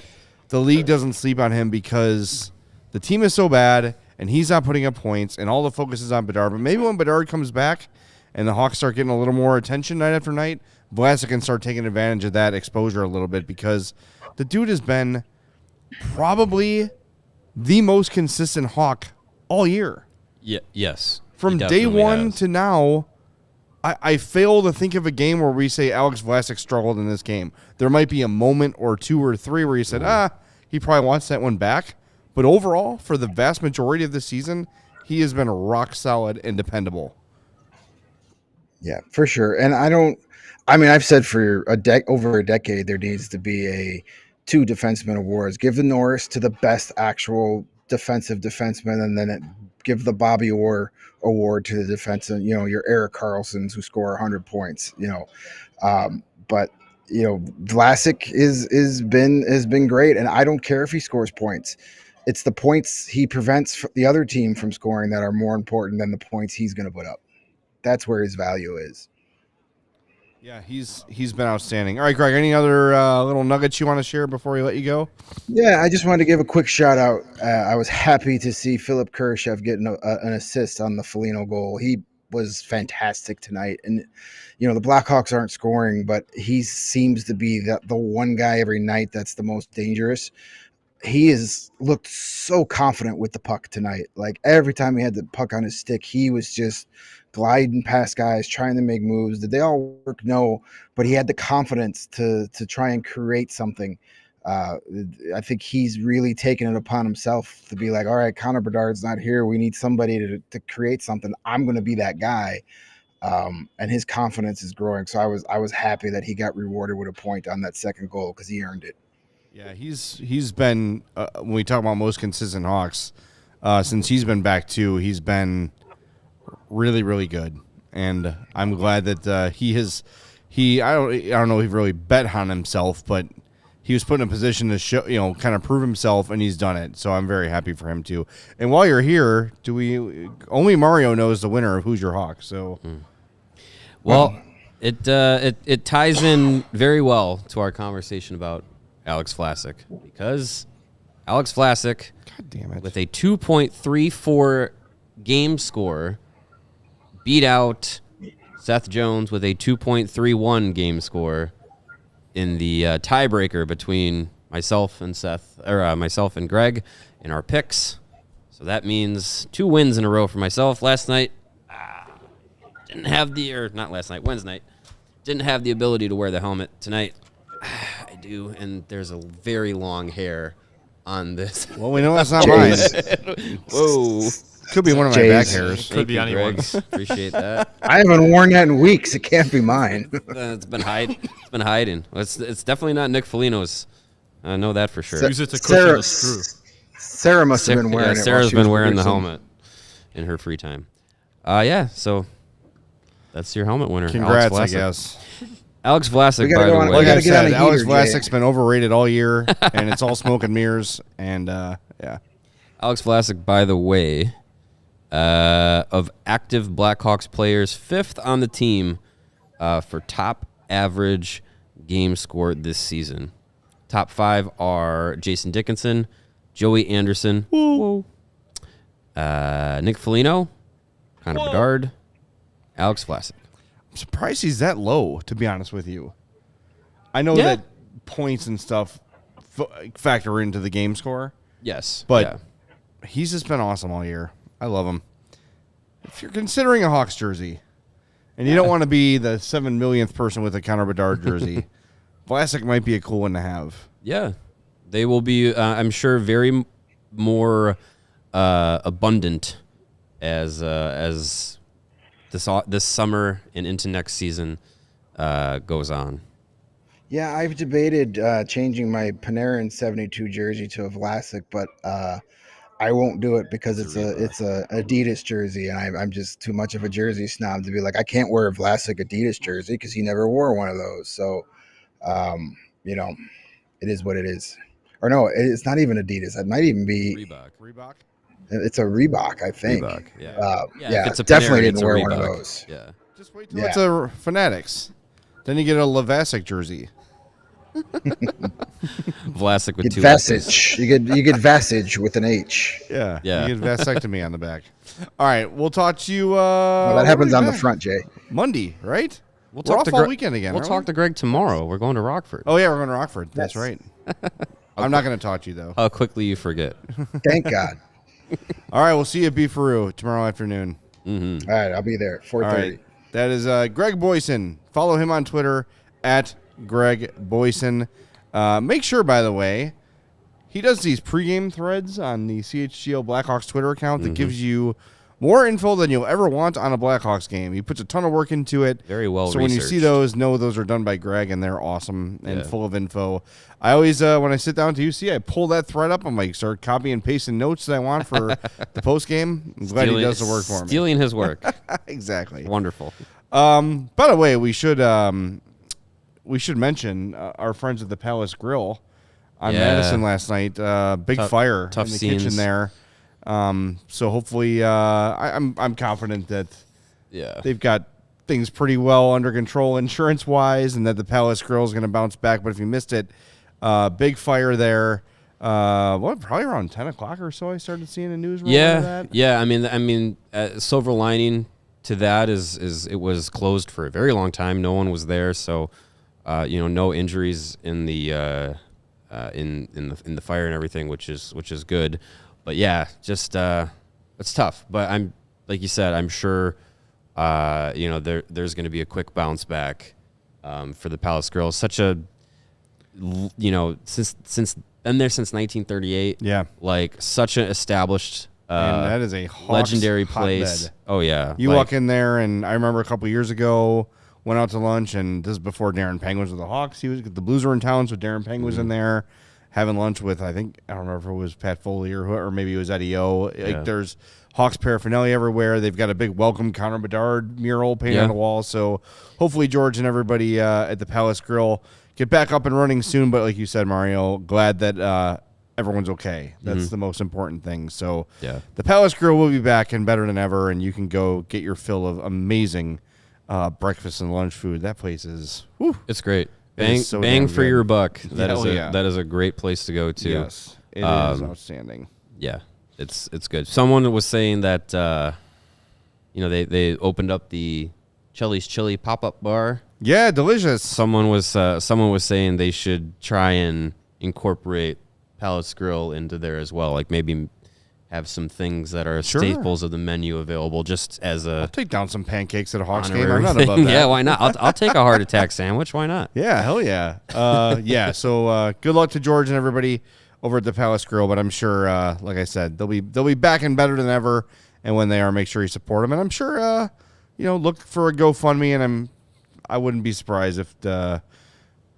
the league doesn't sleep on him because the team is so bad and he's not putting up points and all the focus is on Bedard. But maybe when Bedard comes back and the Hawks start getting a little more attention night after night, Vlasic can start taking advantage of that exposure a little bit because the dude has been probably the most consistent Hawk all year. Yeah, yes. From day one to now, I fail to think of a game where we say Alex Vlasic struggled in this game. There might be a moment or two or three where you said, he probably wants that one back. But overall, for the vast majority of the season, he has been rock solid and dependable. Yeah, for sure. And I've said for over a decade, there needs to be 2 defenseman awards. Give the Norris to the best actual defensive defenseman, and then give the Bobby Orr award to the defensive, your Erik Karlssons who score 100 points, but Vlasic has been great. And I don't care if he scores points. It's the points he prevents the other team from scoring that are more important than the points he's going to put up. That's where his value is. Yeah, he's been outstanding. All right, Greg, any other little nuggets you want to share before we let you go? Yeah, I just wanted to give a quick shout out. I was happy to see Philip Kurashev getting an assist on the Foligno goal. He was fantastic tonight. And, the Blackhawks aren't scoring, but he seems to be the one guy every night that's the most dangerous. He has looked so confident with the puck tonight. Like every time he had the puck on his stick, he was just gliding past guys, trying to make moves. Did they all work? No, but he had the confidence to try and create something. I think he's really taken it upon himself to be like, all right, Connor Bedard's not here. We need somebody to create something. I'm going to be that guy. And his confidence is growing. So I was happy that he got rewarded with a point on that second goal because he earned it. Yeah, he's been when we talk about most consistent Hawks, since he's been back too, he's been really, really good. And I'm glad that I don't know if he really bet on himself, but he was put in a position to show, kind of prove himself, and he's done it. So I'm very happy for him too. And while you're here, only Mario knows the winner of Who's Your Hawk. So, well, it ties in very well to our conversation about Alex Vlasic, because Alex Vlasic, God damn it, with a 2.34 game score, beat out Seth Jones with a 2.31 game score in the tiebreaker between myself and Greg in our picks. So that means 2 wins in a row for myself. Last night, Wednesday night, didn't have the ability to wear the helmet. Tonight, I do, and there's a very long hair on this. Well, we know that's not mine. Whoa. Could be one of my back hairs. Could be anyone's. Appreciate that. I haven't worn that in weeks. It can't be mine. It's been hiding. Well, it's definitely not Nick Foligno's. I know that for sure. Use it to cushion the screw. Sarah must have been wearing it. Sarah's been wearing the helmet in her free time. So that's your helmet winner. Congrats, I guess. Alex Vlasic, by the way. Like I said, Alex Vlasic's been overrated all year, and it's all smoke and mirrors. And, yeah. Alex Vlasic, by the way, of active Blackhawks players, 5th on the team for top average game score this season. Top 5 are Jason Dickinson, Joey Anderson, Nick Foligno, Connor Bedard, Alex Vlasic. I'm surprised he's that low, to be honest with you. I know that points and stuff factor into the game score. Yes. But he's just been awesome all year. I love him. If you're considering a Hawks jersey and you don't want to be the 7 millionth person with a Connor Bedard jersey, Vlasic might be a cool one to have. Yeah. They will be, I'm sure, very more abundant as this summer and into next season goes on. Yeah, I've debated changing my Panarin 72 jersey to a Vlasic, but I won't do it because it's a Adidas jersey, and I'm just too much of a jersey snob to be like, I can't wear a Vlasic Adidas jersey because he never wore one of those. So, it is what it is. Or no, it's not even Adidas. It might even be Reebok. It's a Reebok, I think. Reebok, yeah, it's a definitely Panarin, didn't wear Reebok. one of those. Yeah. Just wait till it's a Fanatics. Then you get a Vlasic jersey. Vlasic with Get two Vlasic. S's. You get Vlasic with an H. Yeah. Yeah. You get vasectomy on the back. All right. We'll talk to you. Well, that happens on the front, Jay. Monday, right? We'll We're talk off to all Greg weekend again. We'll aren't talk to Greg tomorrow. We're going to Rockford. Oh, yeah. We're going to Rockford. That's Yes. right. I'm not going to talk to you, though. How quickly you forget. Thank God. All right. We'll see you at Beefaroo tomorrow afternoon. Mm-hmm. All right, I'll be there. 4:30. All right. That is Greg Boysen. Follow him on Twitter at Greg Boysen. Make sure, by the way, he does these pregame threads on the CHGO Blackhawks Twitter account that gives you more info than you'll ever want on a Blackhawks game. He puts a ton of work into it. Very well So when you see those, know those are done by Greg, and they're awesome and full of info. I always, when I sit down to UC, I pull that thread up. I'm like, start copying and pasting notes that I want for the postgame. I'm glad he does the work for me. Stealing his work. Exactly. Wonderful. By the way, we should mention our friends at the Palace Grill on Madison last night. Big fire tough in the scenes. kitchen there. So hopefully, I'm confident that they've got things pretty well under control insurance wise, and that the Palace Grill is going to bounce back. But if you missed it, big fire there. Probably around 10 o'clock or so. I started seeing a news report of that. Yeah. I mean, silver lining to that is it was closed for a very long time. No one was there, so no injuries in the in the fire and everything, which is good. But yeah, just it's tough. But I'm like you said, I'm sure there's going to be a quick bounce back for the Palace Grill. Such a since been there since 1938. Yeah, like such an established. And that is a Hawks legendary hotbed. place. Oh yeah, you walk in there, and I remember a couple years ago went out to lunch, and this is before Darren Pang was with the Hawks. The Blues were in town, so Darren Pang was in there having lunch with I don't remember if it was Pat Foley or maybe it was Eddie O. Like there's Hawks paraphernalia everywhere. They've got a big welcome Connor Bedard mural painted on the wall. So hopefully George and everybody at the Palace Grill get back up and running soon. But like you said, Mario, glad that everyone's okay. That's the most important thing. So the Palace Grill will be back and better than ever, and you can go get your fill of amazing breakfast and lunch food. That place is it's great. It's so Bang damn for good. your buck. That That is a great place to go to. Yes, it is outstanding. Yeah, it's good. Someone was saying that they opened up the Chelly's Chili pop-up bar. Yeah, delicious. Someone was saying they should try and incorporate Palace Grill into there as well. Like maybe have some things that are staples of the menu available, just as I'll a take down some pancakes at a Hawks game. honorary I'm not thing. above that. Yeah, why not? I'll take a heart attack sandwich. Why not? Yeah, hell yeah. So good luck to George and everybody over at the Palace Grill. But I'm sure, like I said, they'll be back and better than ever. And when they are, make sure you support them. And I'm sure, look for a GoFundMe. And I wouldn't be surprised if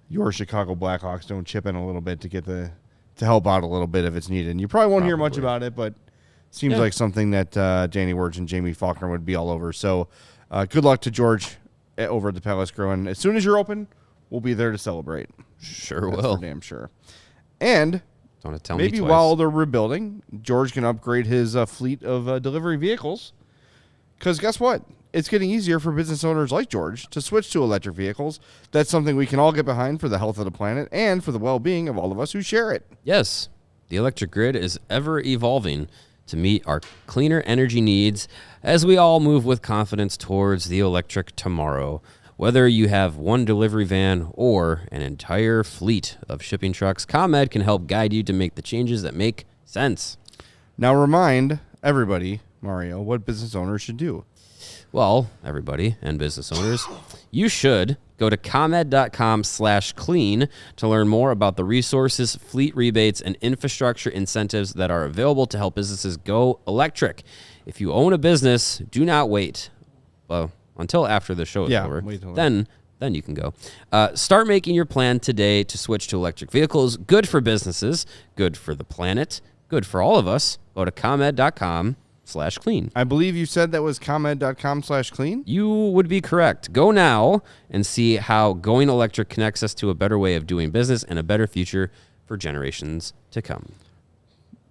your Chicago Blackhawks don't chip in a little bit to help out a little bit if it's needed. And you probably won't hear much about it, but seems like something that Danny Wirtz and Jamie Faulkner would be all over. So good luck to George over at the Palace Grill. And as soon as you're open, we'll be there to celebrate. Sure That's will. for damn sure. And Don't tell maybe me twice. while they're rebuilding, George can upgrade his fleet of delivery vehicles. Because guess what? It's getting easier for business owners like George to switch to electric vehicles. That's something we can all get behind for the health of the planet and for the well-being of all of us who share it. Yes. The electric grid is ever evolving to meet our cleaner energy needs as we all move with confidence towards the electric tomorrow. Whether you have one delivery van or an entire fleet of shipping trucks, ComEd can help guide you to make the changes that make sense. Now remind everybody, Mario, what business owners should do. Well, everybody and business owners, you should go to ComEd.com/clean to learn more about the resources, fleet rebates, and infrastructure incentives that are available to help businesses go electric. If you own a business, do not wait. Well, until after the show is over. Then you can go. Start making your plan today to switch to electric vehicles. Good for businesses, good for the planet, good for all of us. Go to ComEd.com/clean. I believe you said that was ComEd.com/clean? You would be correct. Go now and see how going electric connects us to a better way of doing business and a better future for generations to come.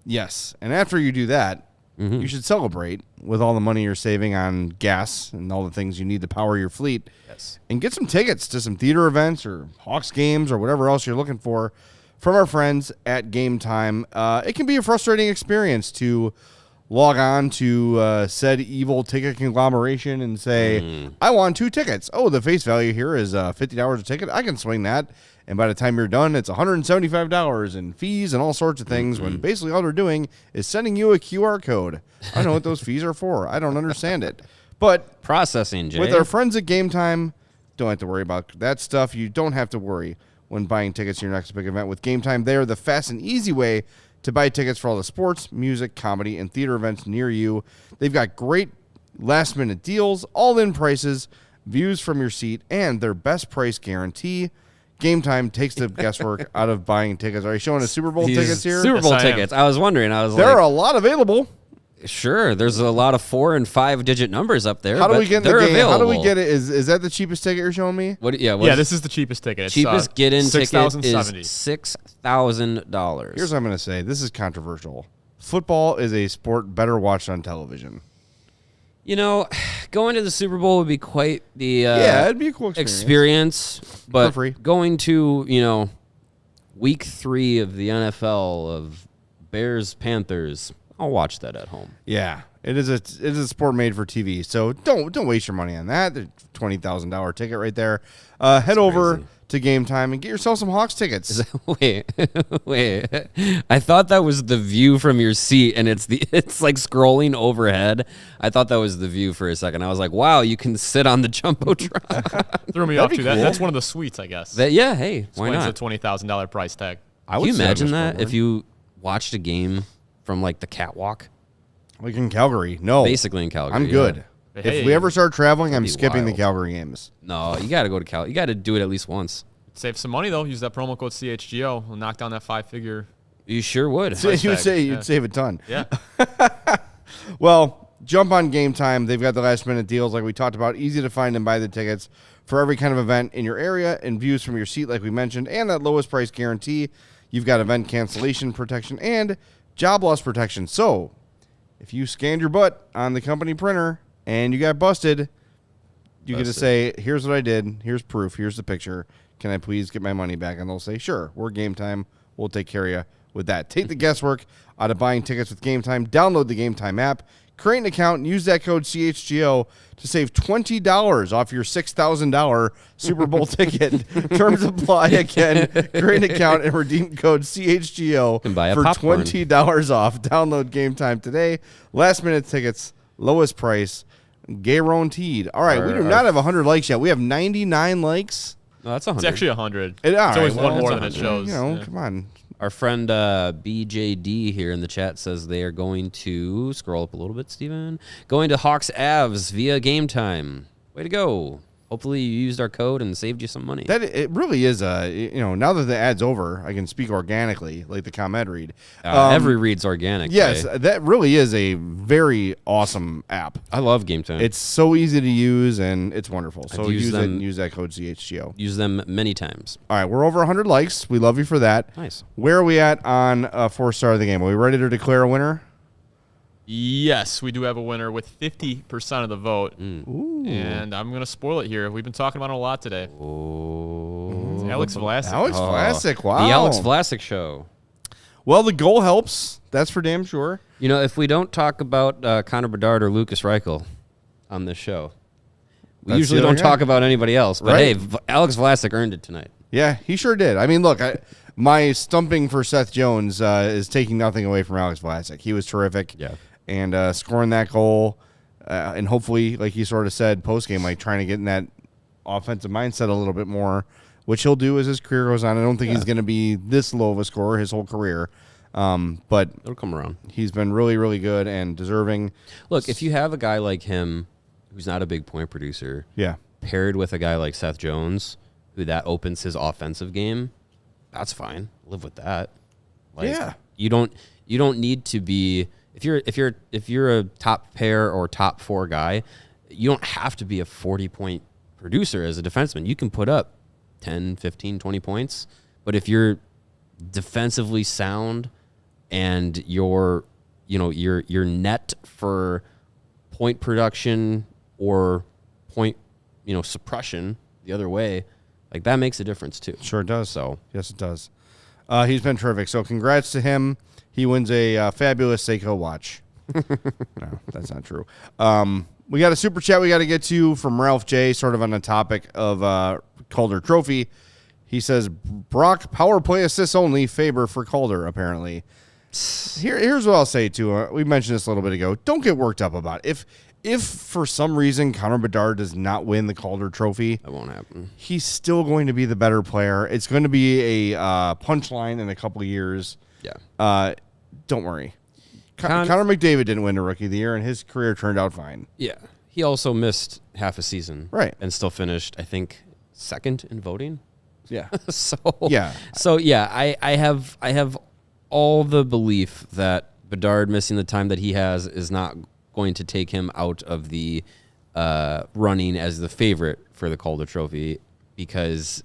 Yes. And after you do that, you should celebrate with all the money you're saving on gas and all the things you need to power your fleet. Yes. And get some tickets to some theater events or Hawks games or whatever else you're looking for from our friends at Game Time. It can be a frustrating experience to log on to said evil ticket conglomeration and say, I want 2 tickets. Oh, the face value here is $50 a ticket. I can swing that. And by the time you're done, it's $175 in fees and all sorts of things when basically all they're doing is sending you a QR code. I don't know what those fees are for. I don't understand it. But processing, Jay. With our friends at Game Time, don't have to worry about that stuff. You don't have to worry when buying tickets to your next big event. With Game Time, they are the fast and easy way to buy tickets for all the sports, music, comedy, and theater events near you. They've got great last-minute deals, all-in prices, views from your seat, and their best price guarantee. Game Time takes the guesswork out of buying tickets. Are you showing us Super Bowl tickets here? Super Bowl tickets. I was wondering. There are a lot available. Sure, there's a lot of 4 and 5 digit numbers up there. How do we get in the game? Available. How do we get it? Is that the cheapest ticket you're showing me? Yeah, this is the cheapest ticket. It's, cheapest get-in ticket is $6,070. Here's what I'm going to say. This is controversial. Football is a sport better watched on television. You know, going to the Super Bowl would be quite the it'd be a cool experience. But for free. Going to, week 3 of the NFL of Bears-Panthers, I'll watch that at home. Yeah, it is a sport made for TV. So don't waste your money on that. The $20,000 ticket right there. Head over to Game Time and get yourself some Hawks tickets. Wait. I thought that was the view from your seat, and it's like scrolling overhead. I thought that was the view for a second. I was like, wow, you can sit on the Jumbotron. Threw me off too. Cool. That's one of the suites, I guess. Hey, why not? It's a $20,000 price tag. Can you imagine that if you watched a game from like the catwalk? Like in Calgary. No. Basically in Calgary. I'm good. Yeah. If we ever start traveling, I'm skipping the Calgary games. No, you got to go to Calgary. You got to do it at least once. Save some money, though. Use that promo code CHGO. We'll knock down that 5-figure. You sure would. So you'd save a ton. Yeah. Well, jump on Game Time. They've got the last-minute deals like we talked about. Easy to find and buy the tickets for every kind of event in your area and views from your seat like we mentioned, and that lowest price guarantee. You've got event cancellation protection and job loss protection. So if you scanned your butt on the company printer and you got busted, you get to say, here's what I did. Here's proof. Here's the picture. Can I please get my money back? And they'll say, sure, we're Game Time. We'll take care of you with that. Take the guesswork out of buying tickets with Game Time. Download the Game Time app. Create an account and use that code CHGO to save $20 off your $6,000 Super Bowl ticket. Terms apply. Again, create an account and redeem code CHGO for $20 off. Download Game Time today. Last minute tickets, lowest price, guaranteed. All right, we do not have 100 likes yet. We have 99 likes. No, that's 100. It's actually 100. It's always one more than it shows. Come on. Our friend BJD here in the chat says they are going to, scroll up a little bit, Steven, going to Hawks Avs via Game Time. Way to go. Hopefully you used our code and saved you some money. It really is now that the ad's over, I can speak organically like the ComEd read. Every read's organic. Yes, that really is a very awesome app. I love Game Time. It's so easy to use and it's wonderful. So use it them, and use that code CHGO. Use them many times. All right, we're over 100 likes. We love you for that. Nice. Where are we at on 4-star of the game? Are we ready to declare a winner? Yes, we do have a winner with 50% of the vote. And I'm going to spoil it here. We've been talking about it a lot today. It's Alex Vlasic. Alex Vlasic, wow. The Alex Vlasic show. Well, the goal helps. That's for damn sure. You know, if we don't talk about Connor Bedard or Lucas Reichel on this show, we usually don't talk about anybody else. But hey, Alex Vlasic earned it tonight. Yeah, he sure did. I mean, look, my stumping for Seth Jones is taking nothing away from Alex Vlasic. He was terrific. Yeah. And scoring that goal, and hopefully, like you sort of said, postgame, like trying to get in that offensive mindset a little bit more, which he'll do as his career goes on. I don't think he's going to be this low of a scorer his whole career. But it'll come around. He's been really, really good and deserving. Look, if you have a guy like him who's not a big point producer, paired with a guy like Seth Jones, who that opens his offensive game, that's fine. Live with that. You don't need to be if you're a top pair or top 4 guy, you don't have to be a 40-point producer as a defenseman. You can put up 10, 15, 20 points, but if you're defensively sound and your net for point production or point suppression the other way, like that makes a difference too. Sure it does. So yes, it does. He's been terrific. So congrats to him. He wins a fabulous Seiko watch. No, that's not true. We got a super chat we got to get to from Ralph J, sort of on the topic of Calder Trophy. He says, Brock, power play assists only, Faber for Calder, apparently. Here's what I'll say, too. We mentioned this a little bit ago. Don't get worked up about it. If for some reason Connor Bedard does not win the Calder Trophy, that won't happen. He's still going to be the better player. It's going to be a punchline in a couple of years. Yeah. Don't worry. Connor McDavid didn't win the Rookie of the Year, and his career turned out fine. Yeah. He also missed half a season. Right. And still finished, I think, second in voting. Yeah. I have all the belief that Bedard missing the time that he has is not going to take him out of the running as the favorite for the Calder Trophy, because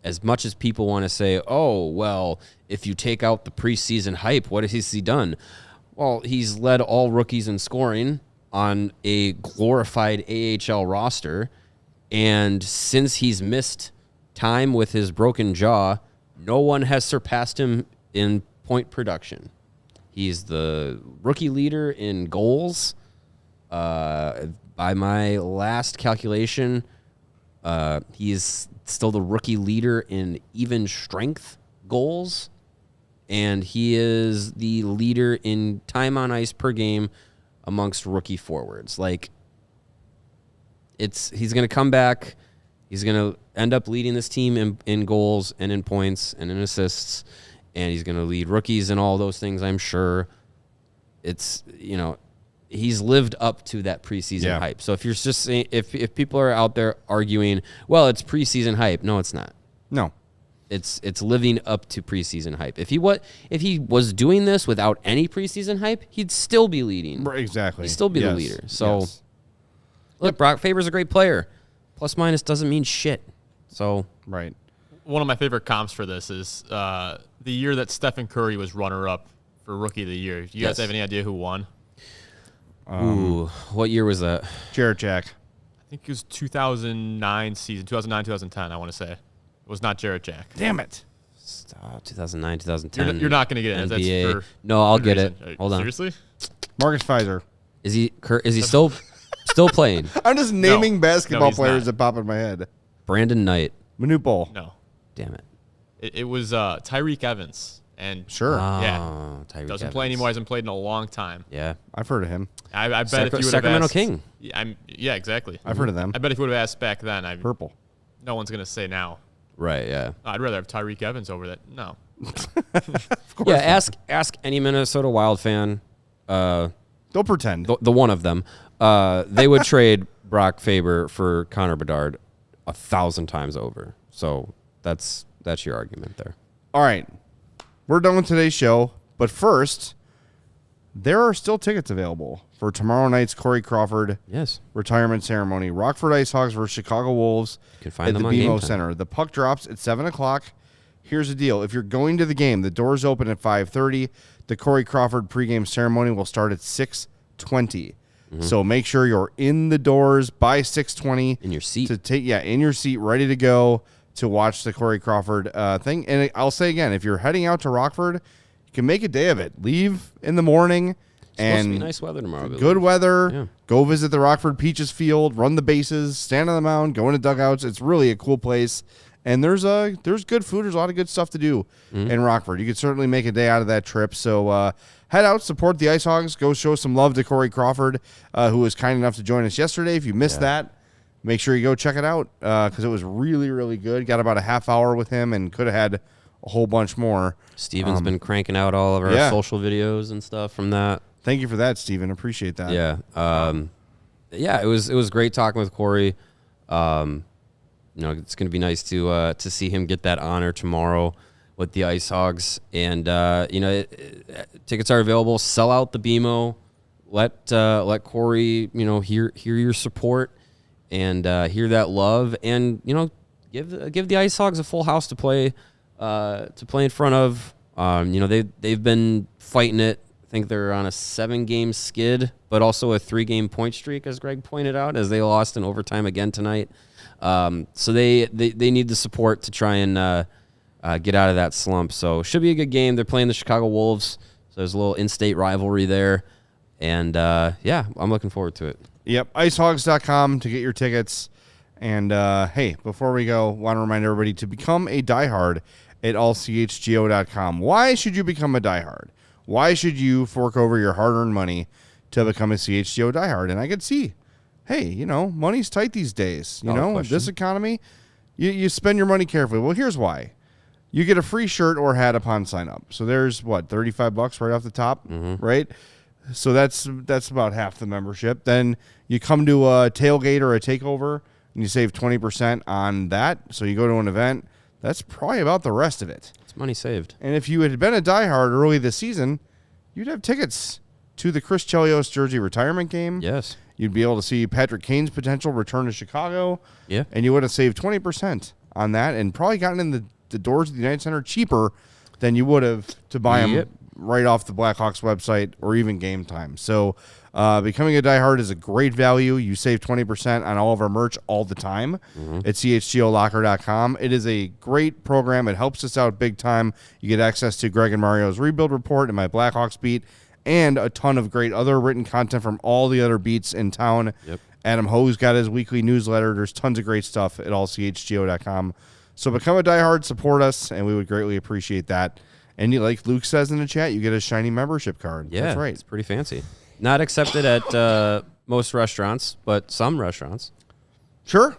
as much as people want to say, oh, well, if you take out the preseason hype, what has he done? Well, he's led all rookies in scoring on a glorified AHL roster, and since he's missed time with his broken jaw, no one has surpassed him in point production. He's the rookie leader in goals. By my last calculation, he is still the rookie leader in even strength goals, and he is the leader in time on ice per game amongst rookie forwards. Like, he's going to come back. He's going to end up leading this team in goals and in points and in assists, and he's going to lead rookies and all those things, I'm sure. It's, he's lived up to that preseason hype. So if you're just saying, if people are out there arguing, well, it's preseason hype, no, it's not. No. It's living up to preseason hype. If he was doing this without any preseason hype, he'd still be leading. Right, exactly. He'd still be the leader. So, look, Brock Faber's a great player. Plus minus doesn't mean shit. So, right. One of my favorite comps for this is the year that Stephen Curry was runner-up for Rookie of the Year. Do you guys have any idea who won? What year was that? Jarrett Jack. I think it was 2009 season, 2009, 2010, I want to say. It was not Jarrett Jack. Damn it. 2009 2010. You're not going to get it. NBA. That's no, I'll get it. Hold on. Seriously? Marcus Pfizer. Is he still playing? I'm just naming basketball players not. that pop in my head. Brandon Knight. Manute Bol. No. Damn it. It was Tyreek Evans. And sure. Tyreek doesn't play anymore. Hasn't played in a long time. Yeah. I've heard of him. I bet if you would have Sacramento asked, King. Yeah, exactly. I've heard of them. I bet if you would have asked back then, Purple. No one's going to say now. Right, yeah. I'd rather have Tyreek Evans over that. No. Of course. Yeah, ask any Minnesota Wild fan. Don't pretend. The one of them. They would trade Brock Faber for Connor Bedard 1,000 times over. So that's your argument there. All right. We're done with today's show. But first, there are still tickets available for tomorrow night's Corey Crawford retirement ceremony. Rockford Ice Hogs versus Chicago Wolves at the BMO Center. The puck drops at 7 o'clock. Here's the deal. If you're going to the game, the doors open at 5:30. The Corey Crawford pregame ceremony will start at 6:20. Mm-hmm. So make sure you're in the doors by 6:20. In your seat. In your seat, ready to go to watch the Corey Crawford thing. And I'll say again, if you're heading out to Rockford, can make a day of it. Leave in the morning. It's supposed to be nice weather tomorrow. Good weather. Yeah. Go visit the Rockford Peaches field, run the bases, stand on the mound, go into dugouts. It's really a cool place. And there's good food. There's a lot of good stuff to do in Rockford. You could certainly make a day out of that trip. So head out, support the Ice Hogs. Go show some love to Corey Crawford, who was kind enough to join us yesterday. If you missed that, make sure you go check it out because it was really, really good. Got about a half hour with him and could have had a whole bunch more. Steven's been cranking out all of our social videos and stuff from that. Thank you for that, Steven. Appreciate that. Yeah. It was great talking with Corey. It's going to be nice to see him get that honor tomorrow with the Ice Hogs. And tickets are available. Sell out the BMO. Let Corey hear your support and hear that love. And give the Ice Hogs a full house to play in front of. They've been fighting it. I think they're on a 7-game skid, but also a 3-game point streak, as Greg pointed out, as they lost in overtime again tonight. So they need the support to try and get out of that slump. So should be a good game. They're playing the Chicago Wolves, so there's a little in-state rivalry there. And, I'm looking forward to it. Yep, icehogs.com to get your tickets. And, hey, before we go, want to remind everybody to become a diehard at allchgo.com. Why should you become a diehard? Why should you fork over your hard-earned money to become a CHGO diehard? And I could see, hey, money's tight these days. This economy, you spend your money carefully. Well, here's why. You get a free shirt or hat upon sign up. So there's $35 right off the top, right? So that's about half the membership. Then you come to a tailgate or a takeover and you save 20% on that. So you go to an event, that's probably about the rest of it. It's money saved. And if you had been a diehard early this season, you'd have tickets to the Chris Chelios jersey retirement game. Yes. You'd be able to see Patrick Kane's potential return to Chicago. Yeah. And you would have saved 20% on that and probably gotten in the doors of the United Center cheaper than you would have to buy them right off the Blackhawks website or even Game Time. So becoming a diehard is a great value. You save 20% on all of our merch all the time at chgolocker.com. It is a great program. It helps us out big time. You get access to Greg and Mario's rebuild report and my Blackhawks beat, and a ton of great other written content from all the other beats in town. Yep. Adam Ho's got his weekly newsletter. There's tons of great stuff at allchgo.com. So become a diehard, support us, and we would greatly appreciate that. And like Luke says in the chat, you get a shiny membership card. Yeah, that's right. It's pretty fancy. Not accepted at most restaurants, but some restaurants. Sure.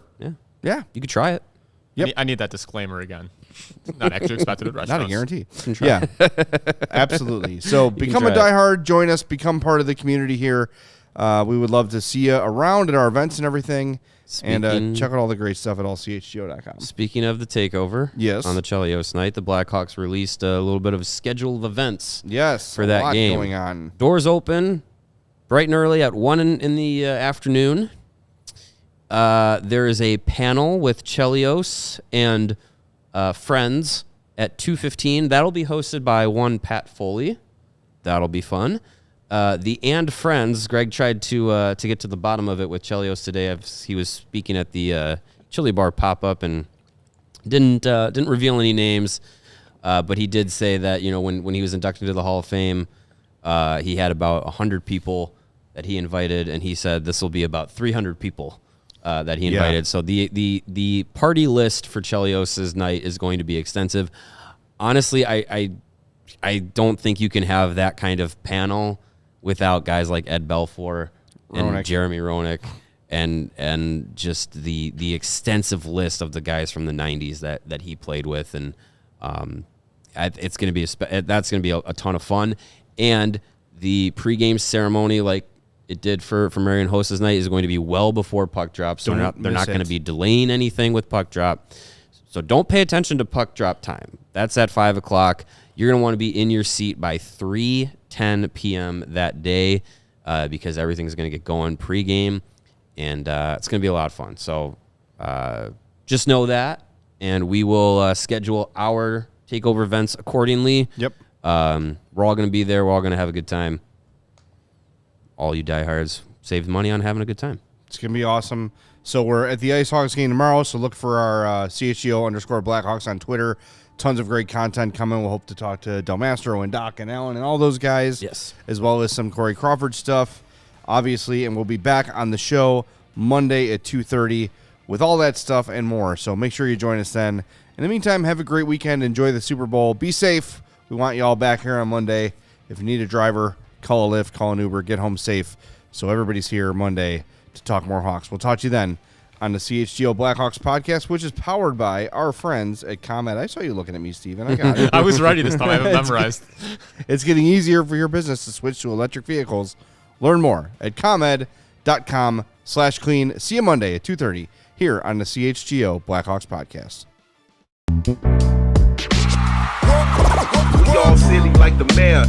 Yeah. You could try it. Yep. I need that disclaimer again. Not actually expected at restaurants. Not a guarantee. Yeah, absolutely. So become a diehard, join us, become part of the community here. We would love to see you around at our events and everything. And check out all the great stuff at allchgo.com. Speaking of the takeover, on the Chelios night, the Blackhawks released a little bit of a schedule of events. Yes, for that a lot game going on. Doors open bright and early at 1 in the afternoon. There is a panel with Chelios and friends at 2:15. That'll be hosted by one Pat Foley. That'll be fun. The and friends, Greg tried to get to the bottom of it with Chelios today. He was speaking at the Chili Bar pop-up and didn't reveal any names, but he did say that when he was inducted into the Hall of Fame, he had about 100 people that he invited, and he said this will be about 300 people that he invited. Yeah. So the party list for Chelios' night is going to be extensive. Honestly, I don't think you can have that kind of panel without guys like Ed Belfour and Jeremy Roenick and just the extensive list of the guys from the 90s that he played with. And it's going to be that's going to be a ton of fun. And the pregame ceremony, like it did for Marion Host's night, is going to be well before puck drop. So they're not going to be delaying anything with puck drop. So don't pay attention to puck drop time. That's at 5 o'clock. You're going to want to be in your seat by 3:10 p.m. that day because everything's going to get going pregame, and it's going to be a lot of fun. So just know that, and we will schedule our takeover events accordingly. Yep. We're all going to be there. We're all going to have a good time. All you diehards, save money on having a good time. It's going to be awesome. So we're at the Ice Hogs game tomorrow, so look for our CHGO _Blackhawks on Twitter tons of great content coming. We'll hope to talk to Del Mastro and Doc and Alan and all those guys. Yes. As well as some Corey Crawford stuff, obviously. And we'll be back on the show Monday at 2:30 with all that stuff and more. So make sure you join us then. In the meantime, have a great weekend. Enjoy the Super Bowl. Be safe. We want you all back here on Monday. If you need a driver, call a Lyft, call an Uber, get home safe. So everybody's here Monday to talk more Hawks. We'll talk to you then on the CHGO Blackhawks podcast, which is powered by our friends at ComEd. I saw you looking at me, Steven. I got it. I was ready this time. I have it memorized. It's getting easier for your business to switch to electric vehicles. Learn more at ComEd.com/clean. See you Monday at 2:30 here on the CHGO Blackhawks podcast. We all silly like the mayor.